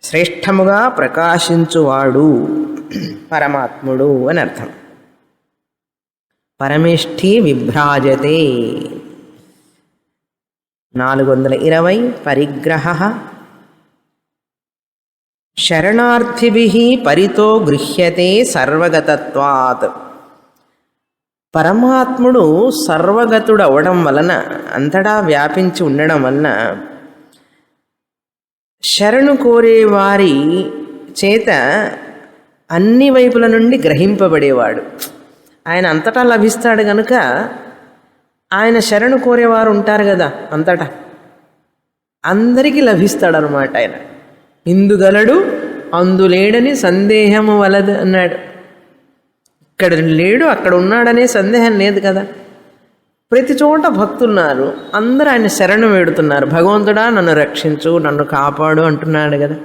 శ్రేష్టముగా ప్రకాశించువాడు పరమాత్ముడు అని అర్థం. పరమేష్ఠి విభ్రాజతే. 420 పరిగ్రహ. శరణార్థిభిః పరితో గృహ్యతే సర్వగతత్వాత్. పరమాత్ముడు సర్వగతుడు అవడం వలన, అంతటా వ్యాపించి ఉండడం వలన శరణు కోరే వారి చేత అన్ని వైపుల నుండి గ్రహింపబడేవాడు. ఆయన అంతటా లభిస్తాడు కనుక ఆయన శరణు కోరేవారు ఉంటారు కదా అంతటా, అందరికీ లభిస్తాడనమాట. ఆయన ఇందుగలడు అందులేడని సందేహము వలదు అన్నాడు. ఇక్కడ లేడు అక్కడ ఉన్నాడనే సందేహం లేదు కదా. ప్రతి చోట భక్తున్నారు, అందరూ ఆయన శరణు వేడుతున్నారు. భగవంతుడా నన్ను రక్షించు, నన్ను కాపాడు అంటున్నాడు కదా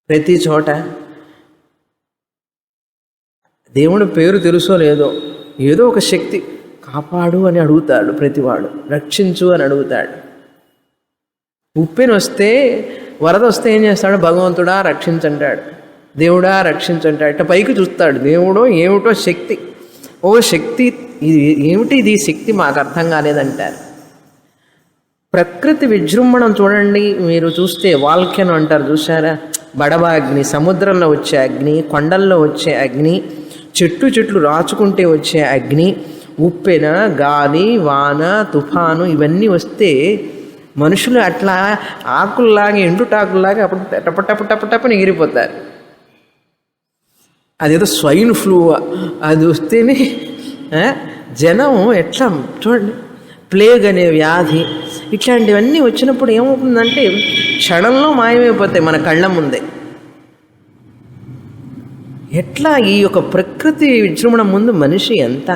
ప్రతి చోట. దేవుడి పేరు తెలుసో లేదో, ఏదో ఒక శక్తి కాపాడు అని అడుగుతాడు ప్రతివాడు, రక్షించు అని అడుగుతాడు. ఉప్పెన వస్తే, వరద వస్తే ఏం చేస్తాడు? భగవంతుడా రక్షించంటాడు, దేవుడా రక్షించంటాడు. ఇట్లా పైకి చూస్తాడు, దేవుడో ఏమిటో శక్తి, ఓ శక్తి ఇది ఏమిటి, ఇది శక్తి మాకు అర్థం కాలేదంటారు. ప్రకృతి విజృంభణం చూడండి, మీరు చూస్తే వాల్కెనో అంటారు చూసారా, బడబాగ్ని, సముద్రంలో వచ్చే అగ్ని, కొండల్లో వచ్చే అగ్ని, చెట్లు రాచుకుంటే వచ్చే అగ్ని, ఉప్పెన, గాలి, వాన, తుఫాను ఇవన్నీ వస్తే మనుషులు అట్లా ఆకుల్లాగా, ఎండుటాకుల్లాగా అప్పుడు టపటపటపటపని ఎగిరిపోతారు. అదేదో స్వైన్ ఫ్లూ అది వస్తేనే జనం ఎట్లా చూడండి, ప్లేగ్ అనే వ్యాధి, ఇట్లాంటివన్నీ వచ్చినప్పుడు ఏమవుతుందంటే క్షణంలో మాయమైపోతాయి మన కళ్ళ ముందే. ఎట్లా ఈ యొక్క ప్రకృతి విజృంభణం ముందు మనిషి ఎంత,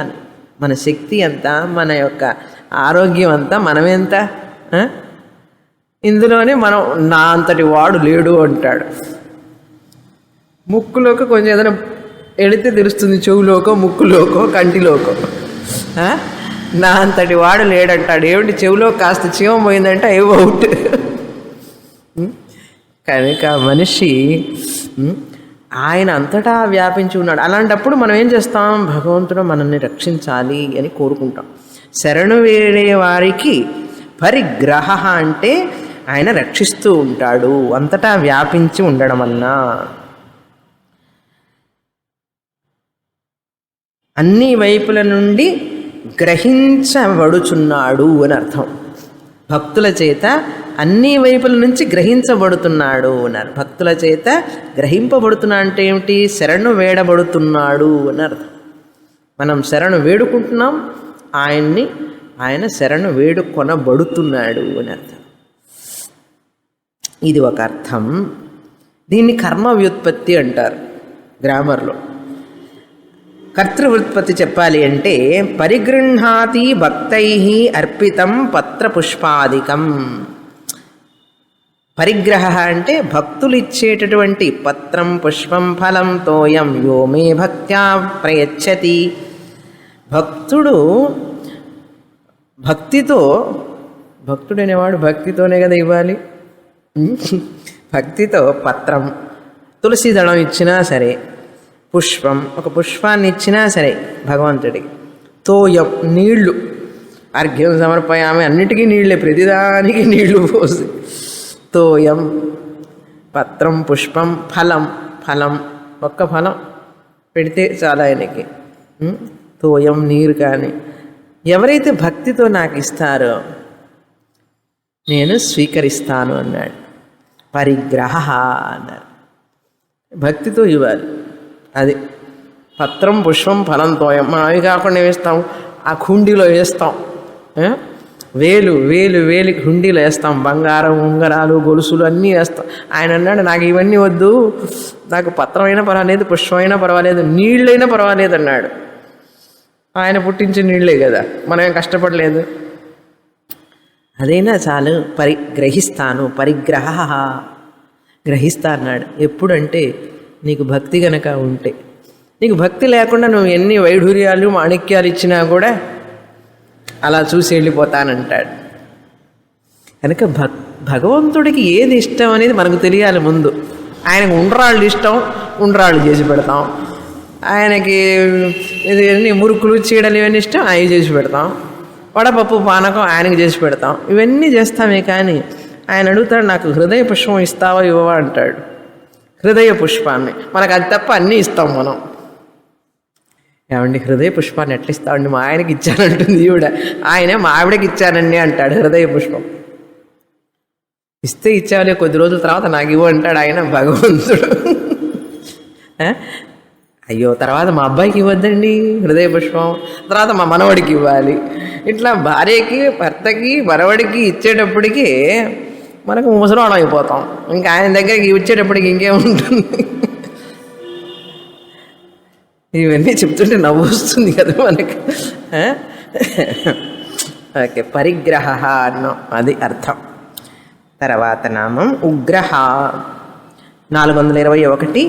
మన శక్తి ఎంత, మన యొక్క ఆరోగ్యం అంతా, మనమెంత. ఇందులోనే మనం నా అంతటి వాడు లేడు అంటాడు. ముక్కులోకి కొంచెం ఏదైనా ఎడితే తెలుస్తుంది, చెవులోకో, ముక్కులోకో, కంటిలోకో. నా అంతటి వాడు లేడంటాడు. ఏమిటి, చెవులో కాస్త చీమ పోయిందంటే అయ్యో అవుట్. కనుక మనిషి ఆయన అంతటా వ్యాపించి ఉన్నాడు. అలాంటప్పుడు మనం ఏం చేస్తాం? భగవంతుడు మనల్ని రక్షించాలి అని కోరుకుంటాం. శరణు వేరే వారికి పరిగ్రహ అంటే ఆయన రక్షిస్తూ ఉంటాడు, అంతటా వ్యాపించి ఉండడం అన్నా. అన్ని వైపుల నుండి గ్రహించబడుచున్నాడు అని అర్థం. భక్తుల చేత అన్ని వైపుల నుంచి గ్రహించబడుతున్నాడు అన్నారు. భక్తుల చేత గ్రహింపబడుతున్నా అంటే ఏమిటి? శరణు వేడబడుతున్నాడు అని అర్థం. మనం శరణు వేడుకుంటున్నాం, ఆయన శరణు వేడుకొనబడుతున్నాడు అని అర్థం. ఇది ఒక అర్థం. దీన్ని కర్మ వ్యుత్పత్తి అంటారు గ్రామర్లో. కర్తృవ్యుత్పత్తి చెప్పాలి అంటే పరిగృహాతి భక్తై అర్పితం పత్రపుష్పాదికం. పరిగ్రహ అంటే భక్తులు ఇచ్చేటటువంటి పత్రం, పుష్పం, ఫలం, తోయం యో మే భక్త్యా ప్రయచ్చతి. భక్తుడు భక్తితో, భక్తుడనేవాడు భక్తితోనే కదా ఇవ్వాలి. భక్తితో పత్రం, తులసి దళం ఇచ్చినా సరే, పుష్పం, ఒక పుష్పాన్ని ఇచ్చినా సరే భగవంతుడికి, తోయం నీళ్లు, అర్ఘ్యం సమర్పయామి, అన్నిటికీ నీళ్ళే, ప్రతిదానికి నీళ్లు పోసి, తోయం పత్రం, పుష్పం, ఫలం ఒక్క ఫలం పెడితే చాలా ఆయనకి, తోయం నీరు. కానీ ఎవరైతే భక్తితో నాకు ఇస్తారో నేను స్వీకరిస్తాను అన్నాడు. పరిగ్రహ అన్నారు. భక్తితో ఇవ్వాలి. అది పత్రం, పుష్పం, ఫలం, తోయం. మనం అవి కాకుండా వేస్తాం, ఆ హుండీలో వేస్తాం, వేలు వేలు వేలికి హుండీలో వేస్తాం, బంగారం, ఉంగరాలు, గొలుసులు అన్నీ వేస్తాం. ఆయన అన్నాడు నాకు ఇవన్నీ వద్దు, నాకు పత్రమైనా పర్వాలేదు, పుష్పమైనా పర్వాలేదు, నీళ్ళైనా పర్వాలేదు అన్నాడు. ఆయన పుట్టించిన నీళ్ళే కదా, మనమేం కష్టపడలేదు. అదైనా చాలు, గ్రహిస్తాను. పరిగ్రహ గ్రహిస్తా అన్నాడు. ఎప్పుడంటే నీకు భక్తి గనక ఉంటే. నీకు భక్తి లేకుండా నువ్వు ఎన్ని వైఢూర్యాలు, మాణిక్యాలు ఇచ్చినా కూడా అలా చూసి వెళ్ళిపోతానంటాడు. కనుక భగవంతుడికి ఏది ఇష్టం అనేది మనకు తెలియాలి ముందు. ఆయనకు ఉండ్రాళ్ళు ఇష్టం, ఉండ్రాళ్ళు చేసి పెడతాం. ఆయనకి ఇది అన్ని మురుకులు, చీడలు ఇవన్నీ ఇష్టం, అవి చేసి పెడతాం. వడపప్పు, పానకం ఆయనకి చేసి పెడతాం. ఇవన్నీ చేస్తామే. కానీ ఆయన అడుగుతాడు నాకు హృదయ పుష్పం ఇస్తావా ఇవ్వవా అంటాడు. హృదయ పుష్పాన్ని మనకు అది తప్ప అన్నీ ఇస్తాం మనం. ఏమండి హృదయ పుష్పాన్ని ఎట్లా ఇస్తామండి? మా ఆయనకి ఇచ్చానంటుంది ఈవిడ. ఆయనే మా ఆవిడకి ఇచ్చానండి అంటాడు. హృదయ పుష్పం ఇస్తే ఇచ్చావులే, కొద్ది రోజుల తర్వాత నాకు ఇవ్వు అంటాడు ఆయన భగవంతుడు. అయ్యో తర్వాత మా అబ్బాయికి ఇవ్వద్దండి హృదయ పుష్పం, తర్వాత మా మనవడికి ఇవ్వాలి. ఇట్లా భార్యకి, భర్తకి, మనవడికి ఇచ్చేటప్పటికి మనకు ముసలోడం అయిపోతాం. ఇంకా ఆయన దగ్గరికి ఇచ్చేటప్పటికి ఇంకేముంటుంది? ఇవన్నీ చెప్తుంటే నవ్వు వస్తుంది కదా మనకు. ఓకే, పరిగ్రహ అన్నాం, అది అర్థం. తర్వాత నామం ఉగ్రహ 421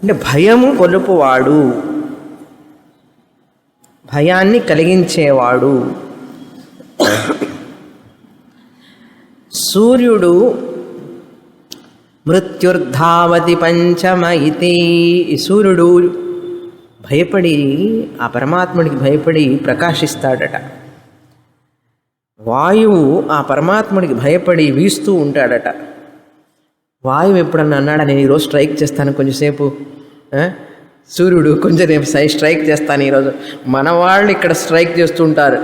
అంటే భయము కొలుపువాడు, భయాన్ని కలిగించేవాడు. సూర్యుడు మృత్యుర్ధావతి పంచమ ఇతి. సూర్యుడు భయపడి, ఆ పరమాత్ముడికి భయపడి ప్రకాశిస్తాడట. వాయువు ఆ పరమాత్ముడికి భయపడి వీస్తూ ఉంటాడట. వాయువు ఎప్పుడన్నా అన్నాడా నేను ఈరోజు స్ట్రైక్ చేస్తాను కొంచెంసేపు, సూర్యుడు కొంచెం రేపు స్ట్రైక్ చేస్తాను ఈరోజు. మన వాళ్ళు ఇక్కడ స్ట్రైక్ చేస్తుంటారు.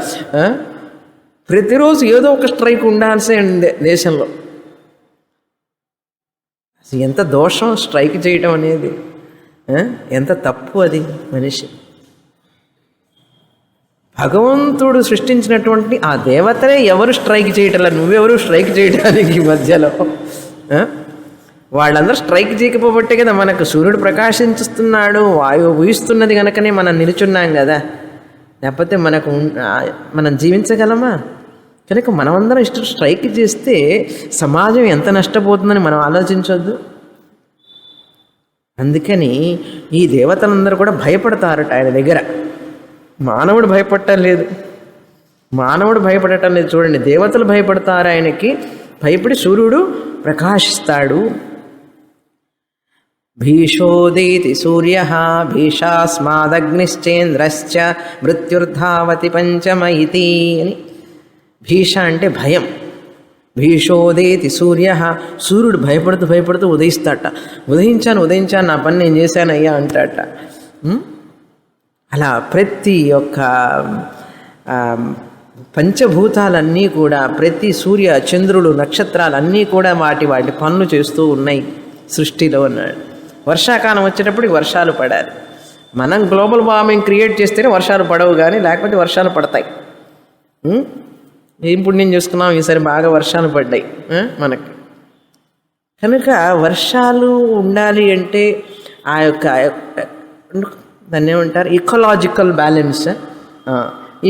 ప్రతిరోజు ఏదో ఒక స్ట్రైక్ ఉండాల్సే ఉంది దేశంలో. ఎంత దోషం స్ట్రైక్ చేయటం అనేది, ఎంత తప్పు అది. మనిషి భగవంతుడు సృష్టించినటువంటి ఆ దేవతలే ఎవరు స్ట్రైక్ చేయటంలా, నువ్వెవరు స్ట్రైక్ చేయడానికి మధ్యలో? వాళ్ళందరూ స్ట్రైక్ చేయకపోబట్టే కదా మనకు సూర్యుడు ప్రకాశించుస్తున్నాడు, వాయువు ఊహిస్తున్నది కనుకనే మనం నిలుచున్నాం కదా. లేకపోతే మనం జీవించగలమా? కనుక మనమందరం ఇష్టం స్ట్రైక్ చేస్తే సమాజం ఎంత నష్టపోతుందని మనం ఆలోచించొద్దు. అందుకని ఈ దేవతలందరూ కూడా భయపడతారట ఆయన దగ్గర. మానవుడు భయపడటం లేదు, మానవుడు భయపడటం లేదు. చూడండి, దేవతలు భయపడతారు ఆయనకి, భయపడి సూర్యుడు ప్రకాశిస్తాడు. భీషోదేతి సూర్య భీషాస్మాదగ్నిశ్చేంద్రశ్చ మృత్యుర్ధావతి పంచమ ఇతి అని. భీష అంటే భయం. భీషోదేతి సూర్య, సూర్యుడు భయపడుతూ భయపడుతూ ఉదయిస్తాట. ఉదయించాను నా పని నేను చేశానయ్యా అంటాట. అలా ప్రతి ఒక్క పంచభూతాలన్నీ కూడా ప్రతి సూర్య చంద్రుడు నక్షత్రాలన్నీ కూడా వాటి పనులు చేస్తూ ఉన్నాయి సృష్టిలో అన్నాడు. వర్షాకాలం వచ్చేటప్పటికి వర్షాలు పడాలి. మనం గ్లోబల్ వార్మింగ్ క్రియేట్ చేస్తేనే వర్షాలు పడవు, కానీ లేకపోతే వర్షాలు పడతాయి. ఏం పుణ్యం చేసుకున్నాం, ఈసారి బాగా వర్షాలు పడ్డాయి మనకి. కనుక వర్షాలు ఉండాలి అంటే ఆ యొక్క దాన్ని ఏమంటారు, ఇకలాజికల్ బ్యాలెన్స్.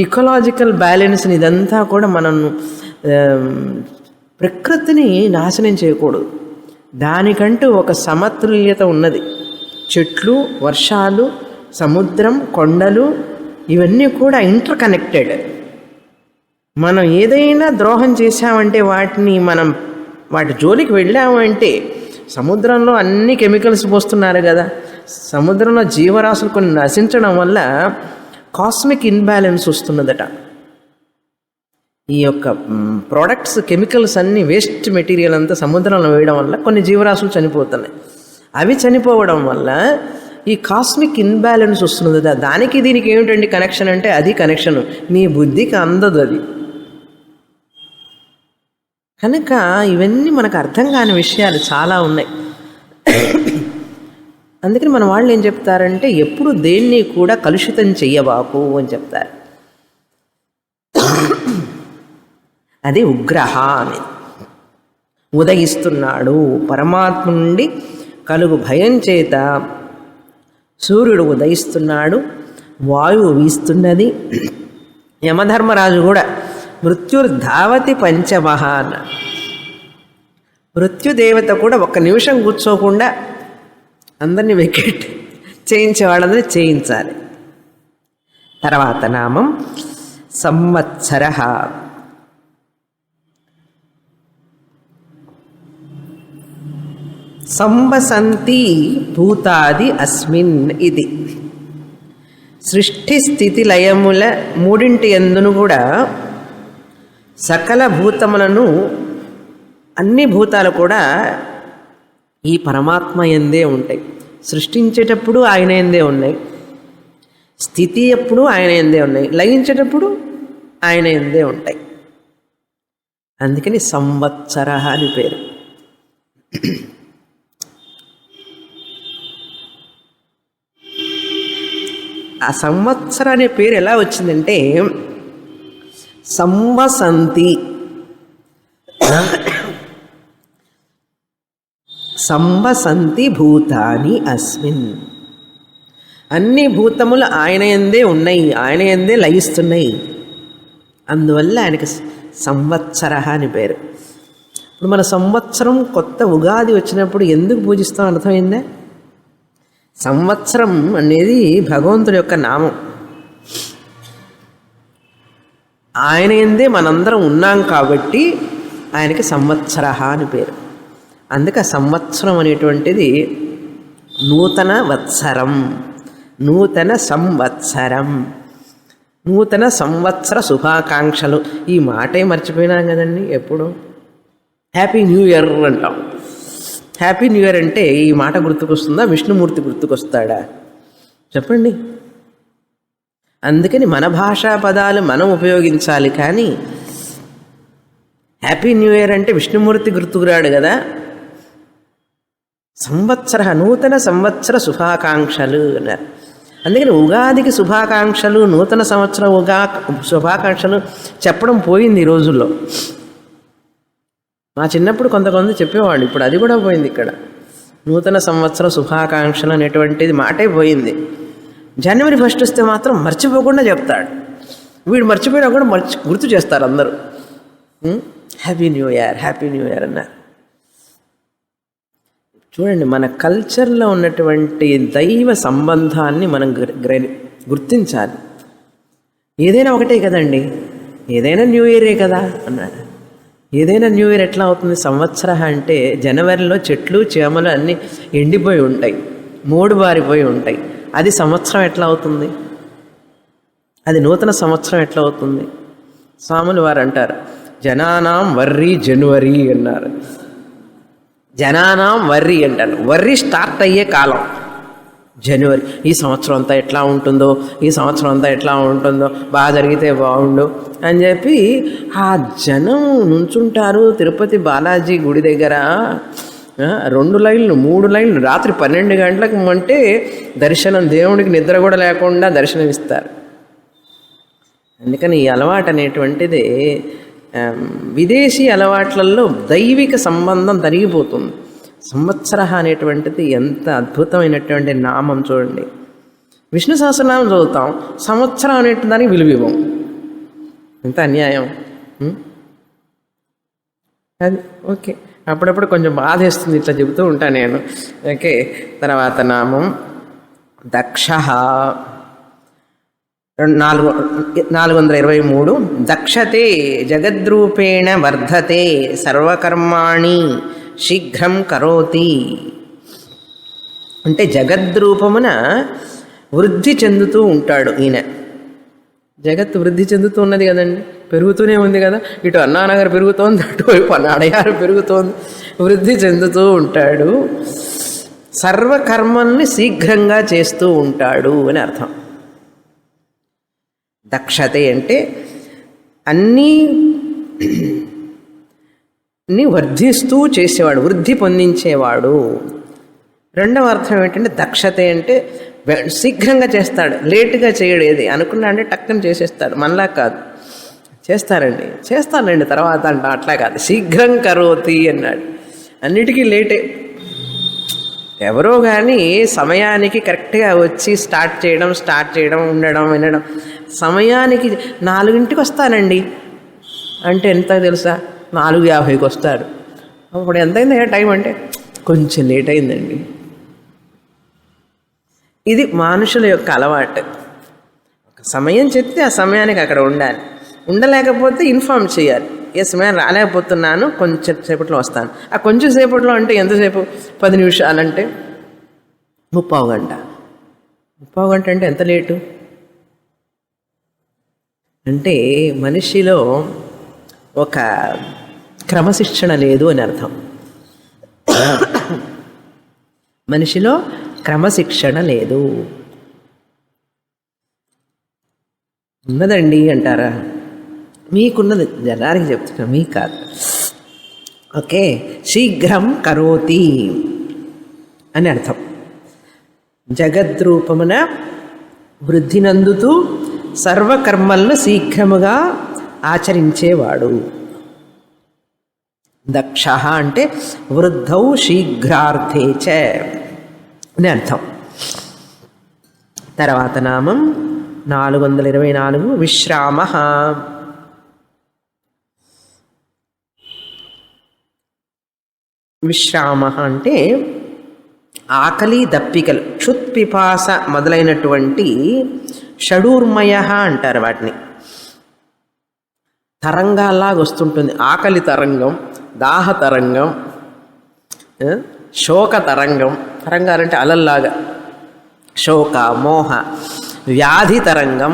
ఇకలాజికల్ బ్యాలెన్స్ని ఇదంతా కూడా మనం ప్రకృతిని నాశనం చేయకూడదు. దానికంటూ ఒక సమతుల్యత ఉన్నది. చెట్లు, వర్షాలు, సముద్రం, కొండలు ఇవన్నీ కూడా ఇంటర్ కనెక్టెడ్. మనం ఏదైనా ద్రోహం చేశామంటే వాటి జోలికి వెళ్ళామంటే, సముద్రంలో అన్ని కెమికల్స్ పోస్తున్నారు కదా, సముద్రంలో జీవరాశులు కొన్ని నశించడం వల్ల కాస్మిక్ ఇన్బ్యాలెన్స్ వస్తున్నదట. ఈ యొక్క ప్రోడక్ట్స్, కెమికల్స్ అన్నీ, వేస్ట్ మెటీరియల్ అంతా సముద్రంలో వేయడం వల్ల కొన్ని జీవరాశులు చనిపోతున్నాయి. అవి చనిపోవడం వల్ల ఈ కాస్మిక్ ఇన్బ్యాలెన్స్ వస్తున్నదట. దానికి దీనికి ఏమిటండి కనెక్షన్ అంటే, అది కనెక్షన్ నీ బుద్ధికి అందదు అది. కనుక ఇవన్నీ మనకు అర్థం కాని విషయాలు చాలా ఉన్నాయి. అందుకని మన వాళ్ళు ఏం చెప్తారంటే, ఎప్పుడు దేన్ని కూడా కలుషితం చెయ్యబాకు అని చెప్తారు. అది ఉగ్రహ అని. ఉదయిస్తున్నాడు పరమాత్మ నుండి కలుగు భయం చేత సూర్యుడు ఉదయిస్తున్నాడు, వాయువు వీస్తున్నది. యమధర్మరాజు కూడా మృత్యుర్ధావతి పంచమహ అన్న. మృత్యుదేవత కూడా ఒక్క నిమిషం కూర్చోకుండా అందరినీ వెకెట్ చేయించేవాళ్ళందరూ చేయించాలి. తర్వాత నామం సంవత్సర. సంవసంతి భూతాది అస్మిన్. ఇది సృష్టి స్థితి లయముల మూడింటి యందును కూడా సకల భూతములను, అన్ని భూతాలు కూడా ఈ పరమాత్మ యందే ఉంటాయి. సృష్టించేటప్పుడు ఆయన యందే ఉన్నాయి, స్థితి ఎప్పుడు ఆయన యందే ఉన్నాయి, లయించేటప్పుడు ఆయన యందే ఉంటాయి. అందుకని సంవత్సర అని పేరు. ఆ సంవత్సర అనే పేరు ఎలా వచ్చిందంటే, సంవసంతి, సంవసంతి భూతాని అస్మిన్. అన్ని భూతములు ఆయన యందే ఉన్నాయి, ఆయన యందే లయిస్తున్నాయి. అందువల్ల ఆయనకి సంవత్సర అని పేరు. ఇప్పుడు మన సంవత్సరం కొత్త ఉగాది వచ్చినప్పుడు ఎందుకు పూజిస్తాం అర్థమైందా? సంవత్సరం అనేది భగవంతుడి యొక్క నామం. ఆయన యందే మనందరం ఉన్నాం కాబట్టి ఆయనకి సంవత్సర అని పేరు. అందుకే సంవత్సరం అనేటువంటిది నూతన వత్సరం, నూతన సంవత్సరం, నూతన సంవత్సర శుభాకాంక్షలు. ఈ మాటే మర్చిపోయినాం కదండి. ఎప్పుడు హ్యాపీ న్యూ ఇయర్ అంటాం. హ్యాపీ న్యూ ఇయర్ అంటే ఈ మాట గుర్తుకొస్తుందా, విష్ణుమూర్తి గుర్తుకొస్తాడా చెప్పండి? అందుకని మన భాషా పదాలు మనం ఉపయోగించాలి, కానీ హ్యాపీ న్యూ ఇయర్ అంటే విష్ణుమూర్తి గుర్తుకురాడు కదా. సంవత్సర, నూతన సంవత్సర శుభాకాంక్షలు అన్నారు. అందుకని ఉగాదికి శుభాకాంక్షలు, నూతన సంవత్సరం శుభాకాంక్షలు చెప్పడం పోయింది ఈ రోజుల్లో. మా చిన్నప్పుడు కొంతమంది చెప్పేవాళ్ళు, ఇప్పుడు అది కూడా పోయింది. ఇక్కడ నూతన సంవత్సర శుభాకాంక్షలు అనేటువంటిది మాటే పోయింది. జనవరి 1 వస్తే మాత్రం మర్చిపోకుండా చెప్తాడు. వీడు మర్చిపోయినా కూడా గుర్తు చేస్తారు అందరూ. Happy new year, happy new year అన్నారు. చూడండి, మన కల్చర్లో ఉన్నటువంటి దైవ సంబంధాన్ని మనం గుర్తించాలి. ఏదైనా ఒకటే కదండి, ఏదైనా న్యూ ఇయరే కదా అన్నాడు. ఏదైనా న్యూ ఇయర్ ఎట్లా అవుతుంది? సంవత్సర అంటే జనవరిలో చెట్లు చేమలు అన్నీ ఎండిపోయి ఉంటాయి, మూడు బారిపోయి ఉంటాయి. అది సంవత్సరం ఎట్లా అవుతుంది? అది నూతన సంవత్సరం ఎట్లా అవుతుంది? స్వాములు వారు అంటారు, జనానాం వర్రి జనవరి అన్నారు. జనానాం వర్రి అంటారు. వర్రి స్టార్ట్ అయ్యే కాలం, జనవరి ఈ సంవత్సరం అంతా ఎట్లా ఉంటుందో, ఈ సంవత్సరం అంతా ఎట్లా ఉంటుందో, బాగా జరిగితే బాగుండు అని చెప్పి ఆ జనం నుంచుంటారు తిరుపతి బాలాజీ గుడి దగ్గర. 2 లైన్లు 3 లైన్లు రాత్రి 12 గంటలకు అంటే దర్శనం, దేవుడికి నిద్ర కూడా లేకుండా దర్శనం ఇస్తారు. అందుకని ఈ అలవాటు అనేటువంటిది విదేశీ అలవాట్లలో దైవిక సంబంధం తరిగిపోతుంది. సంవత్సర అనేటువంటిది ఎంత అద్భుతమైనటువంటి నామం చూడండి. విష్ణు సహస్రనామం చదువుతాం, సంవత్సరం అనే దానికి విలువ ఇవ్వం. ఎంత అన్యాయం. అది ఓకే, అప్పుడప్పుడు కొంచెం బాధేస్తుంది ఇట్లా చెబుతూ ఉంటాను నేను. ఓకే, తర్వాత నామం దక్ష 423. దక్షతే జగద్రూపేణ వర్ధతే సర్వకర్మాణి శీఘ్రం కరోతి. అంటే జగద్రూపమున వృద్ధి చెందుతూ ఉంటాడు ఈయన. జగత్తు వృద్ధి చెందుతూ ఉన్నది కదండి, పెరుగుతూనే ఉంది కదా. ఇటు అన్నానగర్ పెరుగుతోంది, అటువైపు అడయారు పెరుగుతోంది, వృద్ధి చెందుతూ ఉంటాడు. సర్వకర్మల్ని శీఘ్రంగా చేస్తూ ఉంటాడు అని అర్థం. దక్షతే అంటే అన్నీ వర్ధిస్తూ చేసేవాడు, వృద్ధి పొందించేవాడు. రెండవ అర్థం ఏంటంటే దక్షతే అంటే శీఘ్రంగా చేస్తాడు, లేటుగా చేయడు. ఏది అనుకున్నా అంటే టక్కన చేసేస్తాడు. మనలా కాదు, చేస్తానండి తర్వాత అంట, అట్లా కాదు. శీఘ్రం కరోతి అన్నాడు. అన్నిటికీ లేటే. ఎవరో కానీ సమయానికి కరెక్ట్గా వచ్చి స్టార్ట్ చేయడం ఉండడం వినడం. సమయానికి 4ంటికి వస్తానండి అంటే ఎంత తెలుసా, 4:50కి వస్తాడు. అప్పుడు ఎంతైంది టైం అంటే కొంచెం లేట్ అయిందండి. ఇది మనుషుల యొక్క అలవాటు. ఒక సమయం చెప్తే ఆ సమయానికి అక్కడ ఉండాలి. ఉండలేకపోతే ఇన్ఫార్మ్ చేయాలి. సమయం రాలేకపోతున్నాను, కొంచెం సేపట్లో వస్తాను. ఆ కొంచెం సేపట్లో అంటే ఎంతసేపు? 10 నిమిషాలంటే 30 గంట. 30 గంట అంటే ఎంత లేటు? అంటే మనిషిలో ఒక క్రమశిక్షణ లేదు అని అర్థం. మనిషిలో క్రమశిక్షణ లేదు. ఉన్నదండి అంటారా? మీకున్నది, జనానికి చెప్తున్నా, మీకు కాదు. ఓకే, శీఘ్రం కరోతి అని అర్థం. జగద్రూపమున వృద్ధి నందుతూ సర్వకర్మలను శీఘ్రముగా ఆచరించేవాడు. దక్ష అంటే వృద్ధౌ శీఘ్రార్థే చ అని అర్థం. తర్వాత నామం 424 విశ్రామ. విశ్రామ అంటే ఆకలి దప్పికలు, క్షుత్పిపాస మొదలైనటువంటి షడూర్మయ అంటారు వాటిని. తరంగాల్లాగా వస్తుంటుంది. ఆకలి తరంగం, దాహ తరంగం, శోక తరంగం. తరంగాలంటే అలల్లాగా. శోక, మోహ, వ్యాధి తరంగం,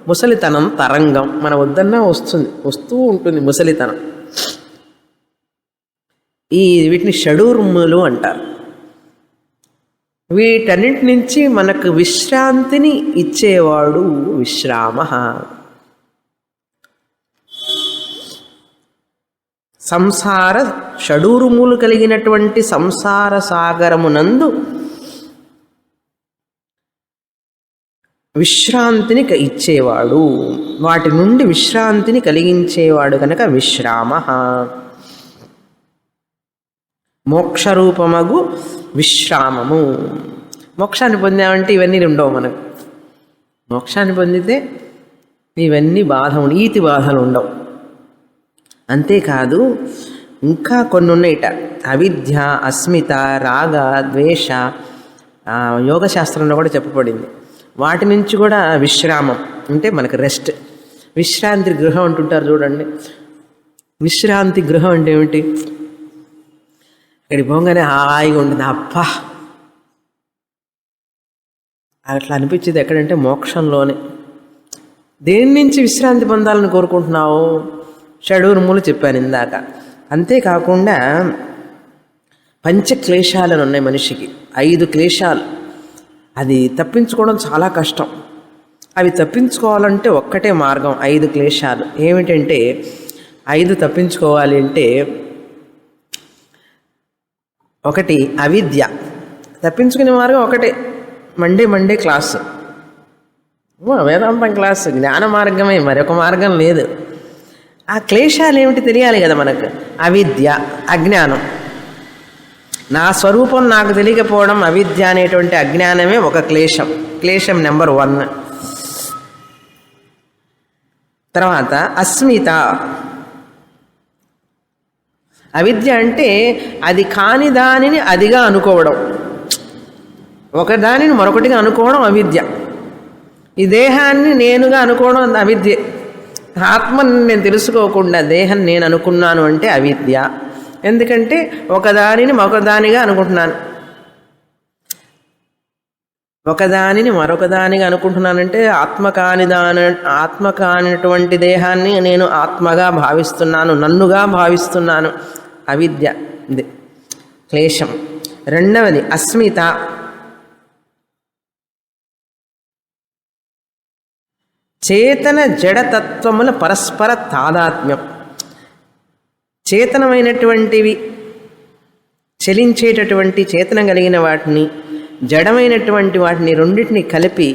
ముసలితనం తరంగం. మన వద్దన్నా వస్తూ ఉంటుంది ముసలితనం. వీటిని షడూర్ములు అంటారు. వీటన్నిటి నుంచి మనకు విశ్రాంతిని ఇచ్చేవాడు విశ్రామ. సంసార షడూరుములు కలిగినటువంటి సంసార సాగరమునందు విశ్రాంతిని ఇచ్చేవాడు, వాటి నుండి విశ్రాంతిని కలిగించేవాడు కనుక విశ్రామ. మోక్షరూపమగు విశ్రామము. మోక్షాన్ని పొందామంటే ఇవన్నీ ఉండవు మనకు. మోక్షాన్ని పొందితే ఇవన్నీ ఈతి బాధలు ఉండవు. అంతేకాదు ఇంకా కొన్ని ఉన్నాయిట. అవిద్య, అస్మిత, రాగ, ద్వేష యోగశాస్త్రంలో కూడా చెప్పబడింది. వాటి నుంచి కూడా విశ్రామం అంటే మనకు రెస్ట్, విశ్రాంతి గృహం అంటుంటారు చూడండి. విశ్రాంతి గృహం అంటే ఏమిటి? అక్కడికి పోగానే హాయిగా ఉంటుంది. అబ్బా అట్లా అనిపించేది ఎక్కడంటే మోక్షంలోనే. దేని నుంచి విశ్రాంతి పొందాలని కోరుకుంటున్నావు? షడూర్ములు చెప్పాను ఇందాక. అంతేకాకుండా పంచక్లేశాలను ఉన్నాయి మనిషికి. 5 క్లేశాలు. అది తప్పించుకోవడం చాలా కష్టం. అవి తప్పించుకోవాలంటే ఒక్కటే మార్గం, 5 క్లేశాలు. ఏమిటంటే 5 తప్పించుకోవాలి అంటే, ఒకటి అవిద్య. తప్పించుకునే మార్గం ఒకటే, మండే క్లాసు, వేదాంతం క్లాసు, జ్ఞాన మార్గమే, మరొక మార్గం లేదు. ఆ క్లేశాలు ఏమిటి తెలియాలి కదా మనకు. అవిద్య, అజ్ఞానం. నా స్వరూపం నాకు తెలియకపోవడం, అవిద్య అనేటువంటి అజ్ఞానమే ఒక క్లేశం. క్లేశం నెంబర్ 1. తర్వాత అస్మిత. అవిద్య అంటే అది కాని దానిని అదిగా అనుకోవడం, ఒక దానిని మరొకటిగా అనుకోవడం అవిద్య. ఈ దేహాన్ని నేనుగా అనుకోవడం అవిద్య. ఆత్మని నేను తెలుసుకోకుండా దేహం నేను అనుకున్నాను అంటే అవిద్య. ఎందుకంటే ఒకదానిని మరొకదానిగా అనుకుంటున్నాను, ఒకదానిని మరొకదానిగా అనుకుంటున్నానంటే ఆత్మ కానిటువంటి దేహాన్ని నేను ఆత్మగా భావిస్తున్నాను, నన్నుగా భావిస్తున్నాను. అవిద్య, ఇది క్లేశం. రెండవది అస్మిత. చేతన జడతత్వముల పరస్పర తాదాత్మ్యం. చేతనమైనటువంటివి, చలించేటటువంటి చేతన కలిగిన వాటిని, జడమైనటువంటి వాటిని రెండింటిని కలిపి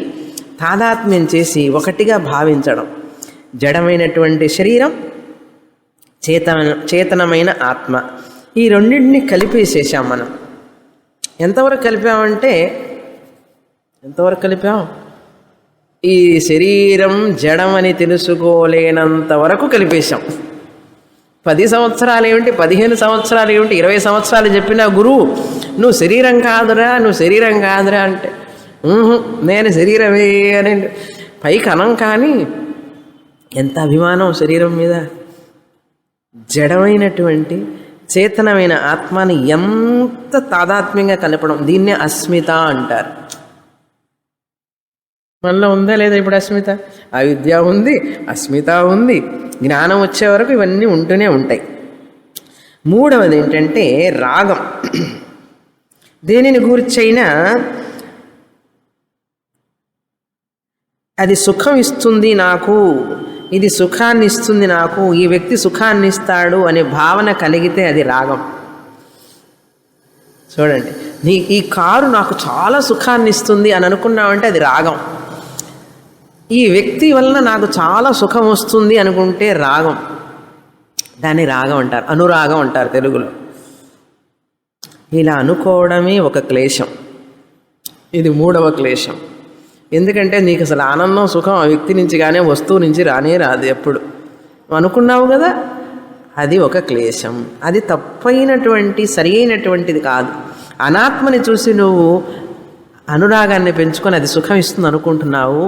తాదాత్మ్యం చేసి ఒకటిగా భావించడం. జడమైనటువంటి శరీరం, చేతనమైన ఆత్మ, ఈ రెండింటిని కలిపేసేసాం మనం. ఎంతవరకు కలిపామంటే, ఎంతవరకు కలిపాం? ఈ శరీరం జడం అని తెలుసుకోలేనంత వరకు కలిపేశాం. 10 సంవత్సరాలు ఏమిటి, 15 సంవత్సరాలు ఏమిటి, 20 సంవత్సరాలు చెప్పిన గురువు నువ్వు శరీరం కాదురా, నువ్వు శరీరం కాదురా అంటే నేను శరీరమే అని పైకి అనం. కానీ ఎంత అభిమానం శరీరం మీద. జడమైనటువంటి చేతనమైన ఆత్మని ఎంత తాదాత్మ్యంగా కలపడం, దీన్నే అస్మిత అంటారు. మనలో ఉందా లేదా ఇప్పుడు అస్మిత? అవిద్య ఉంది, అస్మిత ఉంది. జ్ఞానం వచ్చే వరకు ఇవన్నీ ఉంటూనే ఉంటాయి. మూడవది ఏంటంటే రాగం. దేనిని గూర్చైనా అది సుఖం ఇస్తుంది నాకు, ఇది సుఖాన్ని ఇస్తుంది నాకు, ఈ వ్యక్తి సుఖాన్ని ఇస్తాడు అనే భావన కలిగితే అది రాగం. చూడండి, ఈ కారు నాకు చాలా సుఖాన్ని ఇస్తుంది అని అనుకున్నామంటే అది రాగం. ఈ వ్యక్తి వలన నాకు చాలా సుఖం వస్తుంది అనుకుంటే రాగం. దాన్ని రాగం అంటారు, అనురాగం అంటారు తెలుగులో. ఇలా అనుకోవడమే ఒక క్లేశం. ఇది మూడవ క్లేశం. ఎందుకంటే నీకు అసలు ఆనందం, సుఖం ఆ వ్యక్తి నుంచి కానీ వస్తువు నుంచి రానే రాదు. ఎప్పుడు అనుకున్నావు కదా, అది ఒక క్లేశం. అది తప్పైనటువంటి సరి అయినటువంటిది కాదు. అనాత్మని చూసి నువ్వు అనురాగాన్ని పెంచుకొని అది సుఖం ఇస్తుంది అనుకుంటున్నావు,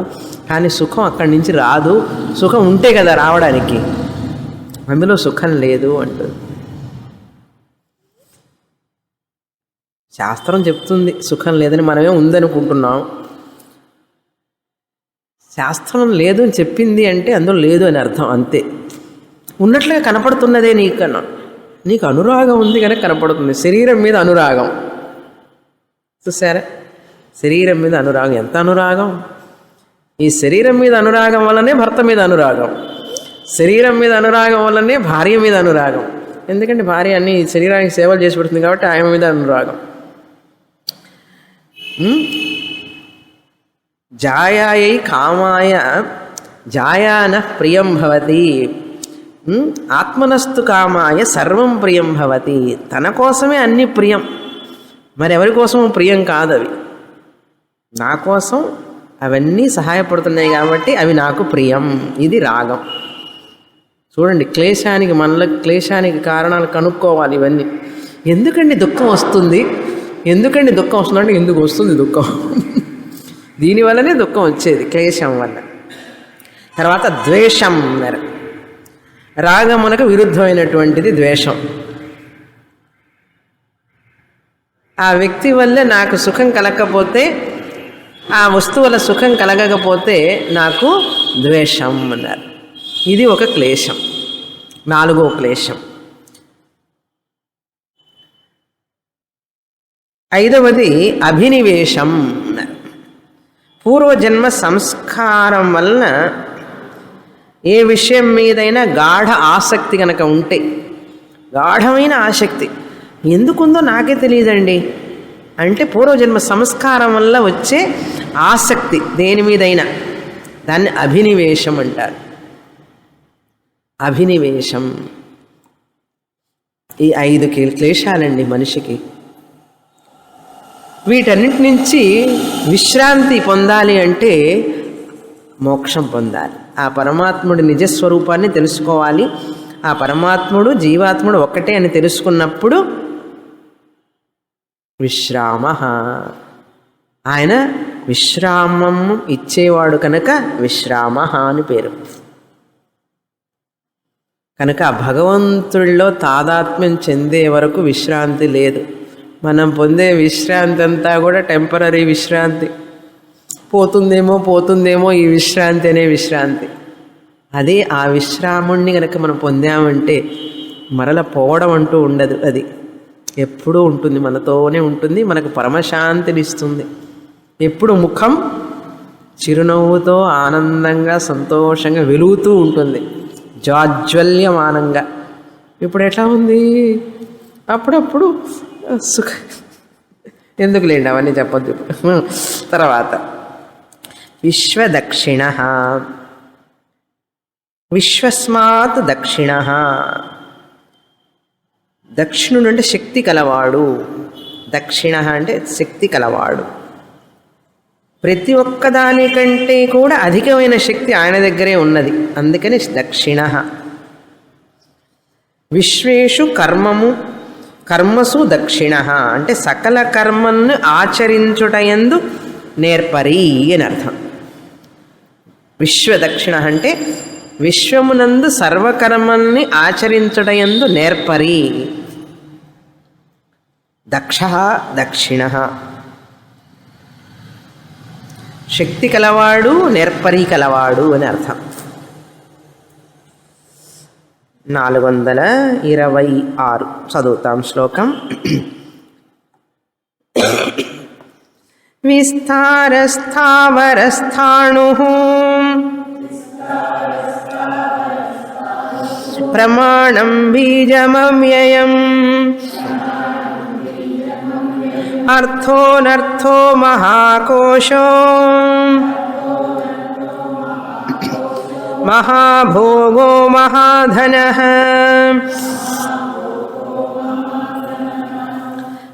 కానీ సుఖం అక్కడి నుంచి రాదు. సుఖం ఉంటే కదా రావడానికి, అందులో సుఖం లేదు అంటుంది శాస్త్రం. చెప్తుంది సుఖం లేదని, మనమే ఉందనుకుంటున్నాం. శాస్త్రం లేదు అని చెప్పింది అంటే అందులో లేదు అని అర్థం, అంతే. ఉన్నట్లుగా కనపడుతున్నదే నీకన్నా, నీకు అనురాగం ఉంది కనుక కనపడుతుంది. శరీరం మీద అనురాగం చూసారా? శరీరం మీద అనురాగం, ఎంత అనురాగం! ఈ శరీరం మీద అనురాగం వల్లనే భర్త మీద అనురాగం, శరీరం మీద అనురాగం వల్లనే భార్య మీద అనురాగం. ఎందుకంటే భార్య అన్ని శరీరానికి సేవలు చేసి పెడుతుంది కాబట్టి ఆయన మీద అనురాగం. జాయాయై కామాయ జాయాన ప్రియం భవతి, ఆత్మనస్తు కామాయ సర్వం ప్రియం భవతి. తన కోసమే అన్ని ప్రియం, మరెవరి కోసము ప్రియం కాదు. అవి నా కోసం అవన్నీ సహాయపడుతున్నాయి కాబట్టి అవి నాకు ప్రియం. ఇది రాగం. చూడండి, క్లేశానికి, మనలో క్లేశానికి కారణాలు కనుక్కోవాలి. ఇవన్నీ ఎందుకండి దుఃఖం వస్తుంది, ఎందుకండి దుఃఖం వస్తుందంటే ఎందుకు వస్తుంది దుఃఖం, దీనివల్లనే దుఃఖం వచ్చేది, క్లేశం వల్ల. తర్వాత ద్వేషం. రాగమునకు విరుద్ధమైనటువంటిది ద్వేషం. ఆ వ్యక్తి వల్ల నాకు సుఖం కలగకపోతే, ఆ వస్తువు వల్ల సుఖం కలగకపోతే నాకు ద్వేషం అన్నారు. ఇది ఒక క్లేశం, నాలుగో క్లేశం. ఐదవది అభినివేశం అన్నారు. పూర్వజన్మ సంస్కారం వలన ఏ విషయం మీదైనా గాఢ ఆసక్తి కనుక ఉంటే, గాఢమైన ఆసక్తి ఎందుకుందో నాకే తెలియదండి అంటే పూర్వజన్మ సంస్కారం వల్ల వచ్చే ఆసక్తి దేని మీదైనా, దాన్ని అభినివేశం అంటారు. అభినివేశం. ఈ 5 క్లేశాలండి మనిషికి. వీటన్నిటి నుంచి విశ్రాంతి పొందాలి అంటే మోక్షం పొందాలి. ఆ పరమాత్ముడి నిజస్వరూపాన్ని తెలుసుకోవాలి. ఆ పరమాత్ముడు జీవాత్ముడు ఒక్కటే అని తెలుసుకున్నప్పుడు విశ్రామ, ఆయన విశ్రామం ఇచ్చేవాడు కనుక విశ్రామ అని పేరు. కనుక ఆ భగవంతుడిలో తాదాత్మ్యం చెందే వరకు విశ్రాంతి లేదు. మనం పొందే విశ్రాంతి అంతా కూడా టెంపరీ విశ్రాంతి. పోతుందేమో ఈ విశ్రాంతి అనే విశ్రాంతి. అదే ఆ విశ్రాముణ్ణి కనుక మనం పొందామంటే మరల పోవడం అంటూ ఉండదు. అది ఎప్పుడూ ఉంటుంది, మనతోనే ఉంటుంది, మనకు పరమశాంతినిస్తుంది. ఎప్పుడు ముఖం చిరునవ్వుతో ఆనందంగా సంతోషంగా వెలుగుతూ ఉంటుంది, జాజ్వల్యమానంగా. ఇప్పుడు ఎట్లా ఉంది? అప్పుడప్పుడు సుఖ. ఎందుకులేండి అవన్నీ చెప్పొద్దు. తర్వాత విశ్వదక్షిణ, విశ్వస్మాత్ దక్షిణ. దక్షిణుడు అంటే శక్తి కలవాడు, దక్షిణ అంటే శక్తి కలవాడు. ప్రతి ఒక్కదానికంటే కూడా అధికమైన శక్తి ఆయన దగ్గరే ఉన్నది, అందుకని దక్షిణ. విశ్వేషు కర్మసు దక్షిణ అంటే సకల కర్మను ఆచరించుటయందు నేర్పరి అని అర్థం. విశ్వదక్షిణ అంటే విశ్వమునందు సర్వకర్మల్ని ఆచరించుటయందు నేర్పరి. దక్ష దక్షిణ, శక్తి కలవాడు, నేర్పరి కలవాడు అని అర్థం. 426 చదువుతాం శ్లోకం. విస్తారస్థావరస్థాణు ప్రమాణం బీజమవ్యయం అర్థోనర్థో మహాకోశో మహాభోగో మహాధనః.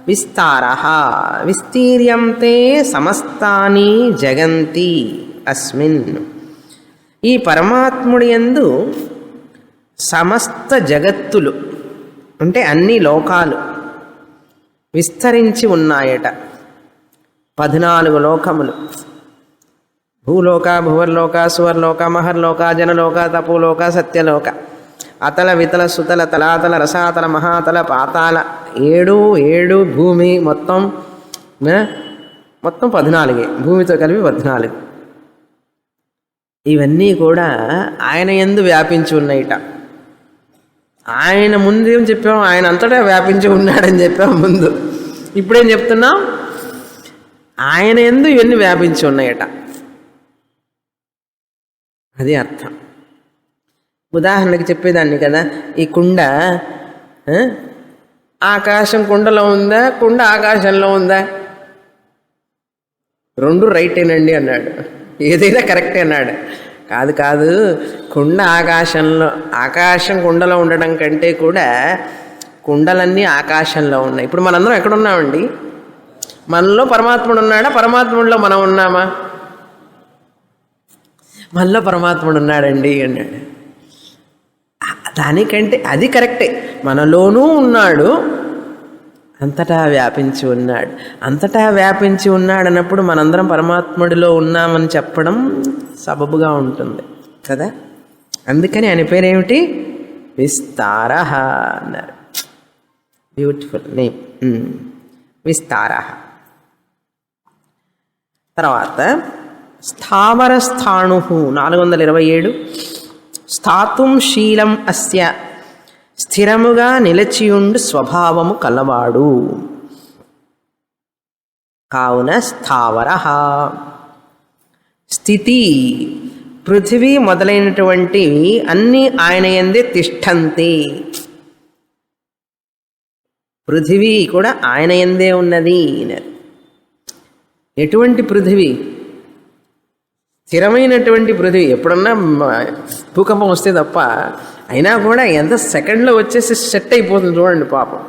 విస్తారః విస్తీర్యంతే సమస్తాని జగంతి అస్మిన్. ఈ పరమాత్ముడి యందు సమస్త జగత్తులు అంటే అన్ని లోకాలు విస్తరించి ఉన్నాయట. 14 లోకములు. భూలోక, భువర్లోక, సువర్లోక, మహర్లోక, జనలోక, తపోలోక, సత్యలోక, అతల వితల సుతల తలాతల రసాతల మహాతల పాతాల 7 భూమి మొత్తం 14. భూమితో కలిపి 14. ఇవన్నీ కూడా ఆయన యందు వ్యాపించి ఉన్నాయిట. ఆయన ముందు ఏం చెప్పాము? ఆయన అంతటా వ్యాపించి ఉన్నాడని చెప్పాము ముందు. ఇప్పుడేం చెప్తున్నాం? ఆయన యందు ఇవన్నీ వ్యాపించి ఉన్నాయట. అది అర్థం. ఉదాహరణకి చెప్పేదాన్ని కదా, ఈ కుండ ఆకాశం కుండలో ఉందా, కుండ ఆకాశంలో ఉందా? 2 రైటేనండి అన్నాడు. ఏదైనా కరెక్టే అన్నాడు. కాదు, కుండ ఆకాశం కుండలో ఉండడం కంటే కూడా కుండలన్నీ ఆకాశంలో ఉన్నాయి. ఇప్పుడు మనందరం ఎక్కడున్నామండి? మనలో పరమాత్ముడు ఉన్నాడా? పరమాత్ముడిలో మనం ఉన్నామా? మనలో పరమాత్ముడు ఉన్నాడండి అన్నాడు. దానికంటే అది కరెక్టే. మనలోనూ ఉన్నాడు, అంతటా వ్యాపించి ఉన్నాడు. అంతటా వ్యాపించి ఉన్నాడు అన్నప్పుడు మనందరం పరమాత్ముడిలో ఉన్నామని చెప్పడం సబబుగా ఉంటుంది కదా. అందుకని ఆయన పేరేమిటి? విస్తారః అన్నారు. బ్యూటిఫుల్ నేమ్, విస్తారః. తర్వాత స్థావరస్థాణు 427. స్థాతుం శీలం అస్య స్థిరముగా నిలచియుండు స్వభావము కలవాడు. కావున స్థావరః స్థితి, పృథివీ మొదలైనటువంటివి అన్నీ ఆయన యందే తిష్టంతి. పృథివీ కూడా ఆయన యందే ఉన్నది. ఎటువంటి పృథివీ? స్థిరమైనటువంటి పృథివీ. ఎప్పుడన్నా భూకంపం వస్తే తప్ప, అయినా కూడా ఎంత సెకండ్లో వచ్చేసి సెట్ అయిపోతుంది చూడండి పాపం.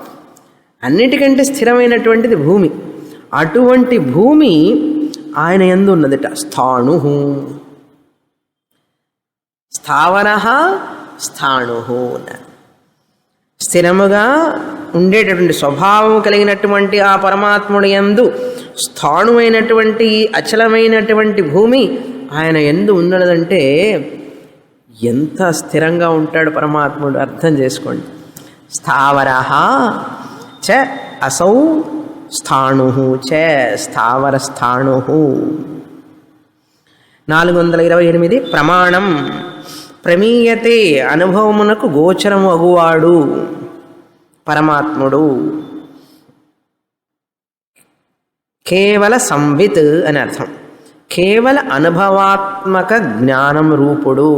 అన్నిటికంటే స్థిరమైనటువంటిది భూమి. అటువంటి భూమి ఆయన యందు ఉన్నదిట. స్థాణు, స్థావర స్థాణు, స్థిరముగా ఉండేటటువంటి స్వభావం కలిగినటువంటి ఆ పరమాత్ముడి యందు స్థాణువైనటువంటి అచలమైనటువంటి భూమి ఆయన యందు ఉన్నదంటే ఎంత స్థిరంగా ఉంటాడు పరమాత్ముడు, అర్థం చేసుకోండి. స్థావర చ అసౌ స్థాణు చ స్థావర స్థాణు. 428 ప్రమాణం ప్రమీయతే, అనుభవమునకు గోచరము అగువాడు పరమాత్ముడు. కేవల సంవిత్ అని అర్థం. కేవల అనుభవాత్మక జ్ఞానం రూపుడు.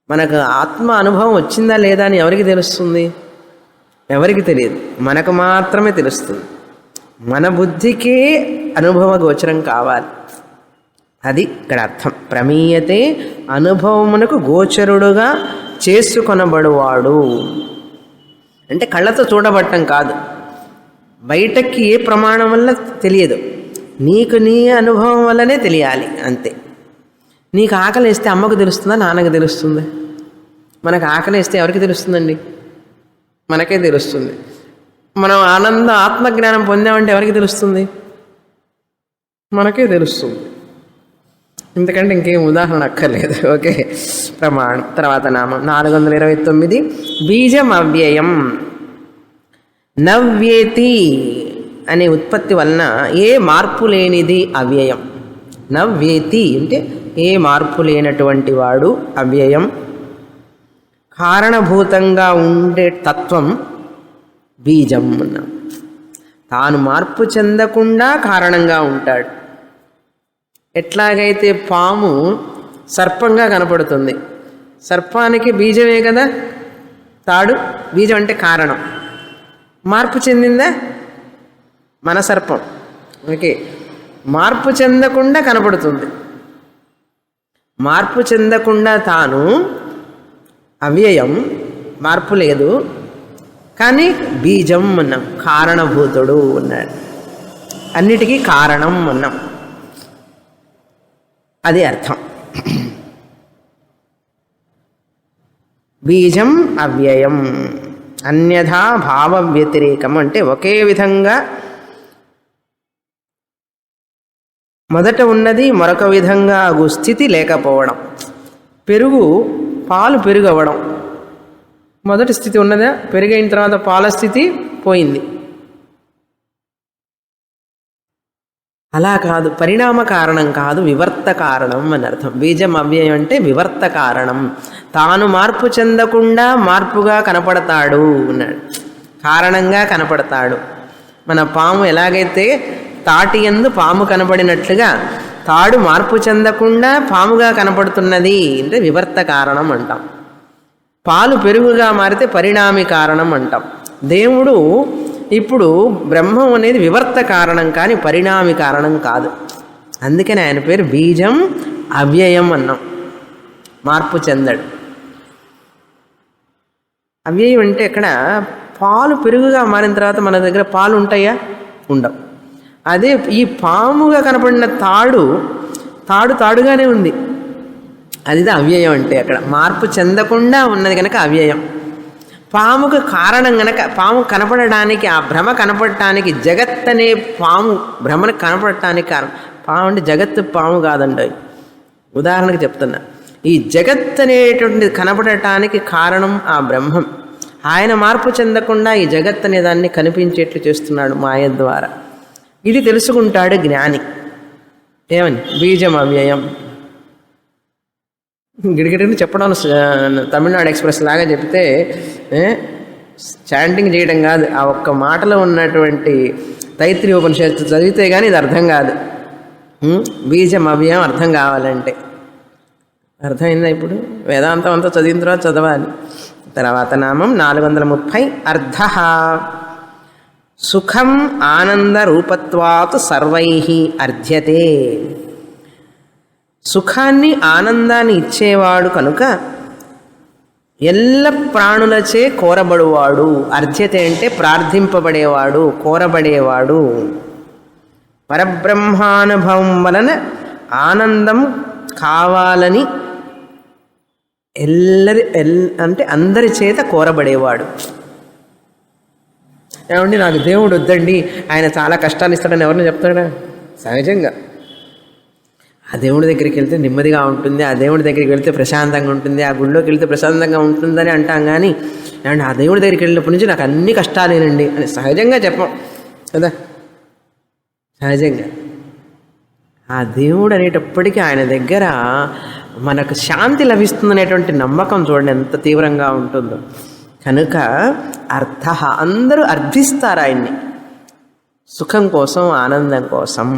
మనకు ఆత్మ అనుభవం వచ్చిందా లేదా అని ఎవరికి తెలుస్తుంది? ఎవరికి తెలియదు, మనకు మాత్రమే తెలుస్తుంది. మన బుద్ధికే అనుభవ గోచరం కావాలి. అది ఇక్కడ అర్థం. ప్రమీయతే, అనుభవమునకు గోచరుడుగా చేసుకొనబడువాడు. అంటే కళ్ళతో చూడబట్టం కాదు, బయటకి ఏ ప్రమాణం వల్ల తెలియదు, నీకు నీ అనుభవం వల్లనే తెలియాలి అంతే. నీకు ఆకలి వేస్తే అమ్మకు తెలుస్తుందా, నాన్నకు తెలుస్తుంది? మనకు ఆకలి వేస్తే ఎవరికి తెలుస్తుందండి? మనకే తెలుస్తుంది. మనం ఆత్మజ్ఞానం పొందామంటే ఎవరికి తెలుస్తుంది? మనకే తెలుస్తుంది. ఎందుకంటే ఇంకేం ఉదాహరణ అక్కర్లేదు. ఓకే, ప్రమాణం. తర్వాత నామం 429 బీజం అవ్యయం. నవ్యేతి అనే ఉత్పత్తి వలన ఏ మార్పు లేనిది అవ్యయం. నవ్యేతి అంటే ఏ మార్పు లేనటువంటి వాడు అవ్యయం. కారణభూతంగా ఉండే తత్వం బీజం అన్నాం. తాను మార్పు చెందకుండా కారణంగా ఉంటాడు. ఎట్లాగైతే పాము సర్పంగా కనపడుతుంది, సర్పానికి బీజమే కదా తాడు. బీజం అంటే కారణం. మార్పు చెందిందా మన సర్పం? ఓకే, మార్పు చెందకుండా కనపడుతుంది. మార్పు చెందకుండా తాను అవ్యయం, మార్పు లేదు, కానీ బీజం అన్నాం. కారణభూతుడు ఉన్నాడు, అన్నిటికీ కారణం అన్నాం. అది అర్థం. బీజం అవ్యయం. అన్యథా భావ వ్యతిరేకం అంటే ఒకే విధంగా మొదట ఉన్నది మరొక విధంగా అగు స్థితి లేకపోవడం. పాలు పెరుగు అవ్వడం, మొదటి స్థితి ఉన్నదా, పెరుగైన తర్వాత పాల స్థితి పోయింది. అలా కాదు, పరిణామ కారణం కాదు, వివర్త కారణం అని అర్థం. బీజం అవ్యయం అంటే వివర్త కారణం. తాను మార్పు చెందకుండా మార్పుగా కనపడతాడు అన్నాడు, కారణంగా కనపడతాడు. మన పాము ఎలాగైతే తాటి యందు పాము కనపడినట్లుగా తాడు మార్పు చెందకుండా పాముగా కనపడుతున్నది అంటే వివర్త కారణం అంటాం. పాలు పెరుగుగా మారితే పరిణామి కారణం అంటాం. దేవుడు ఇప్పుడు బ్రహ్మం అనేది వివర్త కారణం కానీ పరిణామి కారణం కాదు. అందుకని ఆయన పేరు బీజం అవ్యయం అన్నాం. మార్పు చెందడు. అవ్యయం అంటే ఇక్కడ పాలు పెరుగుగా మారిన తర్వాత మన దగ్గర పాలు ఉంటాయా? ఉండవు. అదే ఈ పాముగా కనపడిన తాడుగానే ఉంది. అది అవ్యయం అంటే అక్కడ మార్పు చెందకుండా ఉన్నది కనుక అవ్యయం. పాముకు కారణం గనక పాము కనపడడానికి, ఆ భ్రమ కనపడటానికి, జగత్ అనే పాము భ్రమను కనపడటానికి కారణం. పాము అంటే జగత్తు పాము కాదండి, ఉదాహరణకు చెప్తున్నా. ఈ జగత్ అనేటువంటిది కనపడటానికి కారణం ఆ బ్రహ్మం. ఆయన మార్పు చెందకుండా ఈ జగత్ అనే దాన్ని కనిపించేట్లు చేస్తున్నాడు మాయ ద్వారా. ఇది తెలుసుకుంటాడు జ్ఞాని. ఏమని? బీజం అవ్యయం. గిడిగిడిని చెప్పడం తమిళనాడు ఎక్స్ప్రెస్ లాగా చెప్తే చాంటింగ్ చేయడం కాదు, ఆ ఒక్క మాటలో ఉన్నటువంటి తైత్రీయ ఉపనిషత్తు చదివితే కానీ ఇది అర్థం కాదు. బీజం అవ్యయం అర్థం కావాలంటే. అర్థమైందా? ఇప్పుడు వేదాంతం అంతా చదివిన తర్వాత చదవాలి. తర్వాత నామం 430 అర్థ. సుఖం ఆనంద రూపత్వాత్ సర్వైః అర్ధ్యతే. సుఖాన్ని ఆనందాన్ని ఇచ్చేవాడు కనుక ఎల్ల ప్రాణులచే కోరబడువాడు. అర్ధ్యతే అంటే ప్రార్థింపబడేవాడు, కోరబడేవాడు. పరబ్రహ్మానుభవం వలన ఆనందం కావాలని అంటే అందరి చేత కోరబడేవాడు. ఏమండి నాకు దేవుడు వద్దండి, ఆయన చాలా కష్టాలు ఇస్తాడని ఎవరిని చెప్తాడా? సహజంగా ఆ దేవుడి దగ్గరికి వెళ్తే నెమ్మదిగా ఉంటుంది, ఆ దేవుడి దగ్గరికి వెళ్తే ప్రశాంతంగా ఉంటుంది, ఆ గుళ్ళోకి వెళ్తే ప్రశాంతంగా ఉంటుందని అంటాం. కానీ ఏమండి ఆ దేవుడి దగ్గరికి వెళ్ళినప్పటి నుంచి నాకు అన్ని కష్టాలేనండి అని సహజంగా చెప్పం కదా. సహజంగా ఆ దేవుడు అనేటప్పటికీ ఆయన దగ్గర మనకు శాంతి లభిస్తుందనేటువంటి నమ్మకం చూడండి ఎంత తీవ్రంగా ఉంటుందో. కనుక అర్థ అందరూ అర్థిస్తారు ఆయన్ని సుఖం కోసం, ఆనందం కోసం.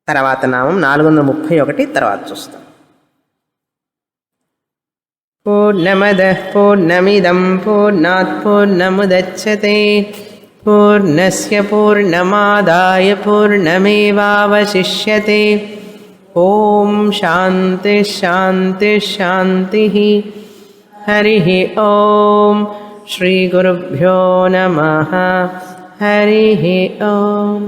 తర్వాత నామం 431 తర్వాత చూస్తాం. పూర్ణమదః పూర్ణమిదం పూర్ణాత్ పూర్ణముదచ్యతే పూర్ణస్య పూర్ణమాదాయ పూర్ణమేవావశిష్యతే. ఓం శాంతి శాంతి శాంతి. హరి ఓం. శ్రీ గురుభ్యో నమః. హరి ఓం.